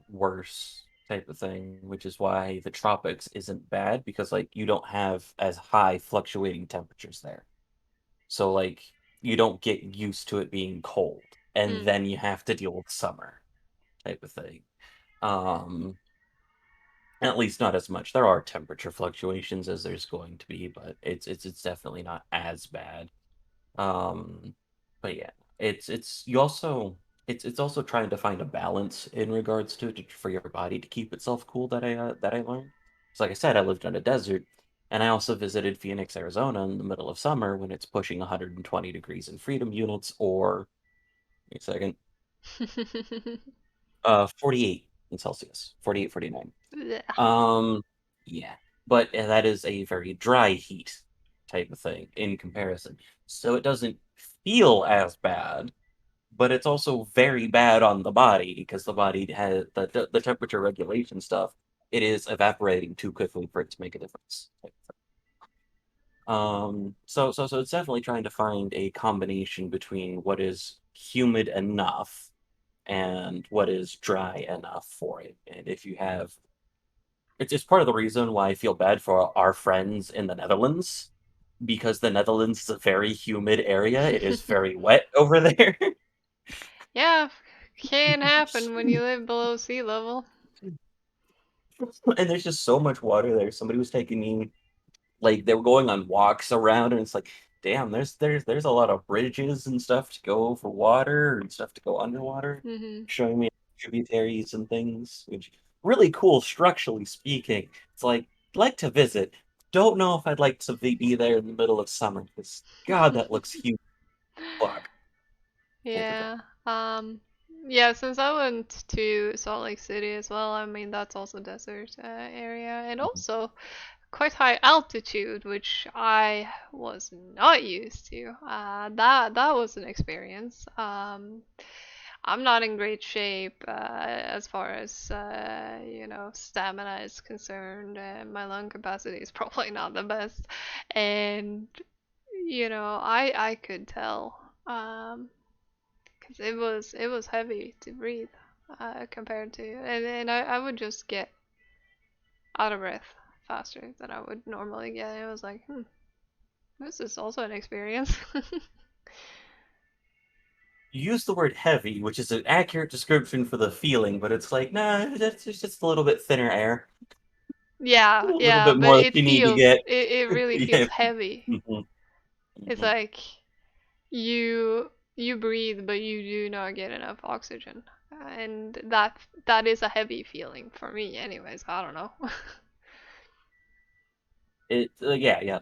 worse type of thing, which is why the tropics isn't bad because like you don't have as high fluctuating temperatures there. So like you don't get used to it being cold and Mm. then you have to deal with summer type of thing. Um at least not as much. There are temperature fluctuations as there's going to be, but it's definitely not as bad. Um, but yeah, it's you also it's also trying to find a balance in regards for your body to keep itself cool that I learned. So like I said, I lived in a desert, and I also visited Phoenix, Arizona in the middle of summer when it's pushing 120 degrees in freedom units, or wait a second, 48 in Celsius, 48, 49. Blech. Um, yeah, but that is a very dry heat type of thing in comparison. So it doesn't feel as bad, but it's also very bad on the body because the body has the temperature regulation stuff. It is evaporating too quickly for it to make a difference. So it's definitely trying to find a combination between what is humid enough and what is dry enough for it. And if you have it's part of the reason why I feel bad for our friends in the Netherlands, because the Netherlands is a very humid area. It is very wet over there. Yeah, can happen when you live below sea level. And there's just so much water there. Somebody was taking me, like they were going on walks around, and it's like, damn, there's a lot of bridges and stuff to go over water and stuff to go underwater, Hmm. showing me tributaries and things, which really cool structurally speaking. It's like to visit. Don't know if I'd like to be there in the middle of summer because God, that looks huge. Fuck. Type of thing. Yeah. Um, yeah, since I went to Salt Lake City as well, I mean that's also desert area and Mhm. also quite high altitude, which I was not used to. That was an experience. I'm not in great shape as far as stamina is concerned. My lung capacity is probably not the best, and I could tell. Because it was heavy to breathe compared to and I would just get out of breath faster than I would normally get. It was like, this is also an experience. You use the word heavy, which is an accurate description for the feeling, but it's like, nah, that's just a little bit thinner air. A Yeah, little yeah, bit but more that you need to get. it really feels Yeah. heavy. Mhm, It's mhm. like you breathe, but you do not get enough oxygen, and that is a heavy feeling for me, anyways. I don't know. Yeah.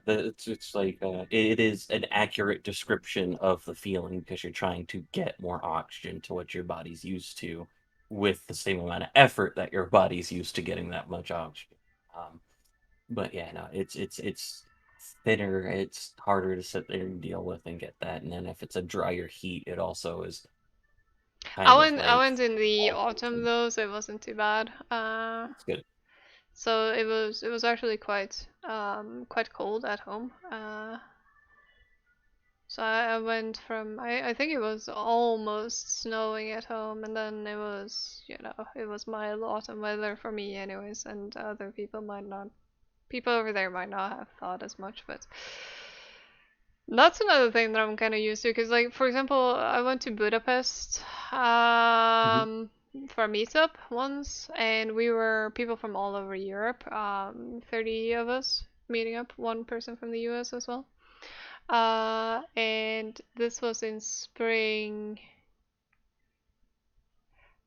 It's like it is an accurate description of the feeling because you're trying to get more oxygen to what your body's used to. with the same amount of effort that your body's used to getting that much oxygen. Um, but yeah, no, it's thinner. It's harder to sit there and deal with and get that. And then if it's a drier heat, it also is I kind of went I like went in the all autumn though, so it wasn't too bad. it's good. So it was actually quite cold at home. So I went from I think it was almost snowing at home, and then it was mild autumn weather for me anyways, and other people over there might not have thought as much, but that's another thing that I'm kind of used to. Because, like, for example, I went to Budapest Hmm. for a meetup once, and we were people from all over Europe, 30 of us meeting up, one person from the US as well. And this was in spring,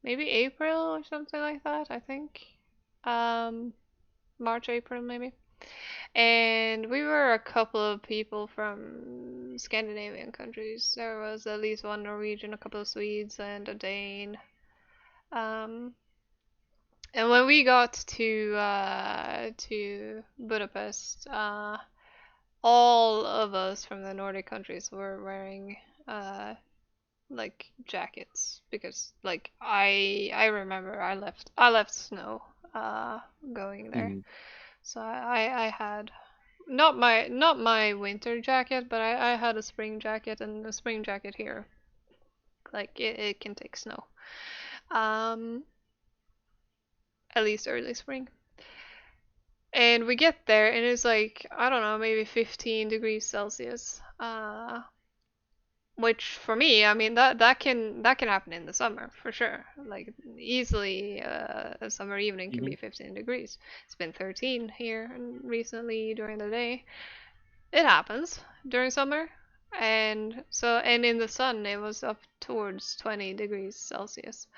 maybe April or something like that, I think. Um, March, April, maybe. And we were a couple of people from Scandinavian countries. There was at least one Norwegian, a couple of Swedes, and a Dane. Um, and when we got to Budapest, all of us from the Nordic countries were wearing like jackets because like I remember I left snow going there. Hmm. So I had not my winter jacket, but I had a spring jacket, and a spring jacket here like it can take snow. Um at least early spring. And we get there and it's like I don't know, maybe 15 degrees Celsius. Which for me, I mean that can happen in the summer for sure. Like easily, a summer evening can Hmm. be 15 degrees. It's been 13 here and recently during the day. It happens during summer, and in the sun it was up towards 20 degrees Celsius.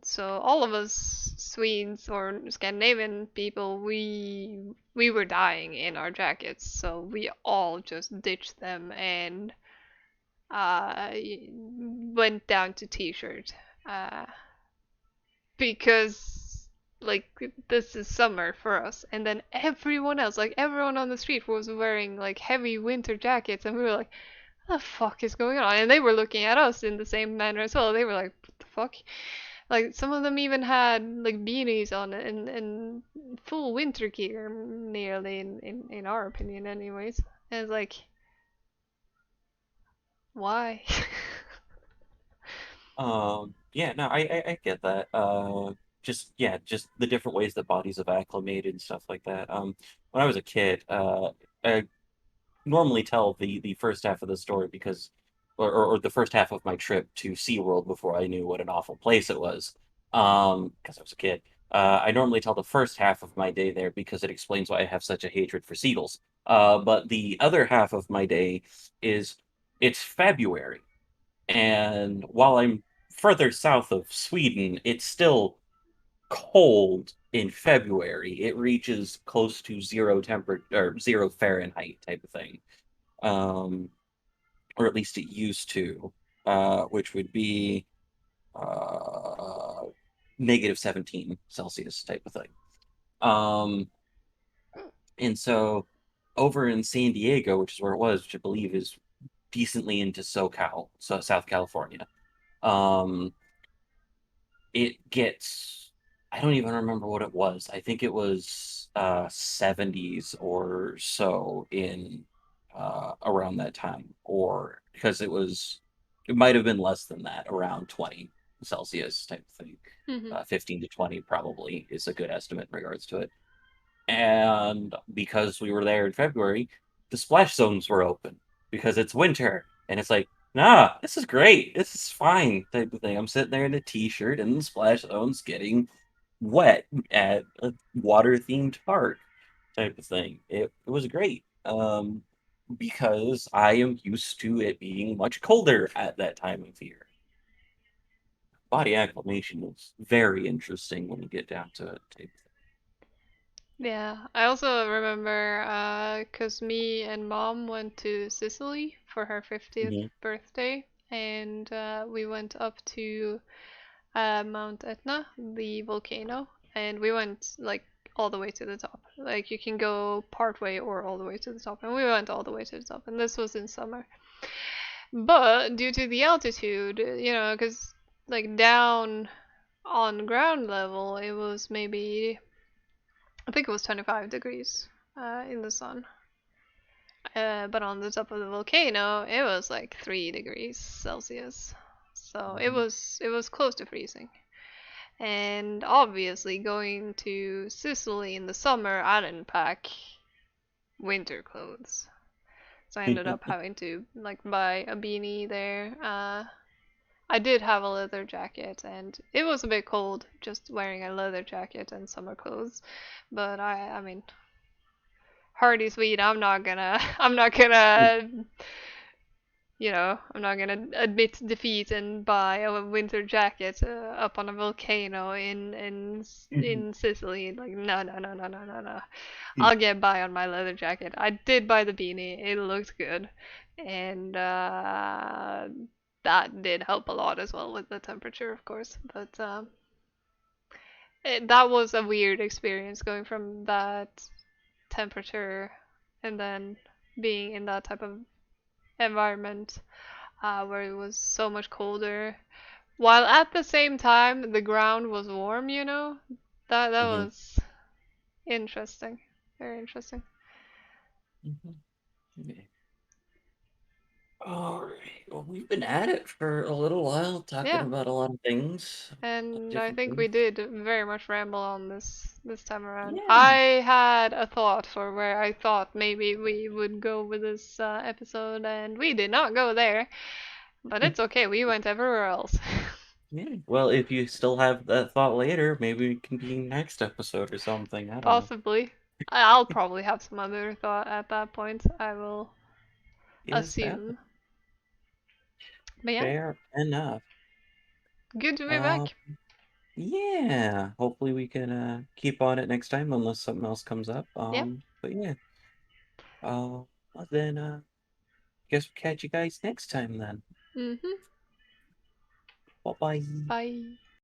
So all of us Swedes or Scandinavian people, we were dying in our jackets, so we all just ditched them and uh, went down to t-shirt uh, because like this is summer for us, and then everyone else, like everyone on the street, was wearing like heavy winter jackets, and we were like, "What the fuck is going on?" And they were looking at us in the same manner as well. They were like, "What the fuck?" Like some of them even had like beanies on and full winter gear, nearly in our opinion, anyways. And it's like, why? Yeah, no, I get that. Just yeah, just the different ways that bodies have acclimated and stuff like that. When I was a kid, I normally tell the first half of the story because, or the first half of my trip to SeaWorld before I knew what an awful place it was. Because I was a kid. I normally tell the first half of my day there because it explains why I have such a hatred for seagulls. But the other half of my day is it's February. And while I'm further south of Sweden, it's still cold in February. It reaches close to zero temperature or zero Fahrenheit type of thing. Um, or at least it used to, which would be uh, negative 17 Celsius type of thing. Um, and so over in San Diego, which is where it was, which I believe is decently into SoCal, so South California. Um, it gets I don't even remember what it was. I think it was 70s or so in around that time, or because it might have been less than that, around 20 Celsius type of thing. Mhm. 15 to 20 probably is a good estimate in regards to it. And because we were there in February, the splash zones were open because it's winter. And it's like, nah, this is great. This is fine type of thing. I'm sitting there in a t-shirt and the splash zone's getting wet at a water themed park type of thing. It was great. Because I am used to it being much colder at that time of year. Body acclimation is very interesting when you get down to it type Yeah, I also remember because me and mom went to Sicily for her of 50th thing. birthday, and we went up to Mount Etna, the volcano, and we went like all the way to the top. Like you can go part way or all the way to the top, and we went all the way to the top. And this was in summer, but due to the altitude, because like down on ground level, it was maybe I think it was 25 degrees in the sun. But on the top of the volcano, it was like 3 degrees Celsius. So Mhm. it was close to freezing. And obviously, going to Sicily in the summer, I didn't pack winter clothes. So I ended up having to like buy a beanie there. I did have a leather jacket, and it was a bit cold just wearing a leather jacket and summer clothes. But I mean, hardy sweet. I'm not gonna I'm not gonna admit defeat and buy a winter jacket up on a volcano in Sicily. Like no, no, no, no, no, no, no. I'll get by on my leather jacket. I did buy the beanie. It looked good, and that did help a lot as well with the temperature, of course. But that was a weird experience going from that temperature and then being in that type of environment where it was so much colder, while at the same time the ground was warm. That Mhm. was interesting, very interesting. Mhm. Yeah. All right. Well, we've been at it for a little while, talking Yeah, about a lot of things, and I different think we things. did very much ramble on this time around. Yeah. I had a thought for where I thought maybe we would go with this episode, and we did not go there. But it's okay, we went everywhere else. Yeah. Well, if you still have that thought later, maybe it can be next episode or something. I don't know. Possibly. I'll probably have some other thought at that point, I will Is that assume. But yeah, fair enough? good to be Um, back. yeah. Hopefully we can keep on it next time unless something else comes up. Yeah. But yeah. Well then guess we'll catch you guys next time then. Mhm. Bye bye. Bye.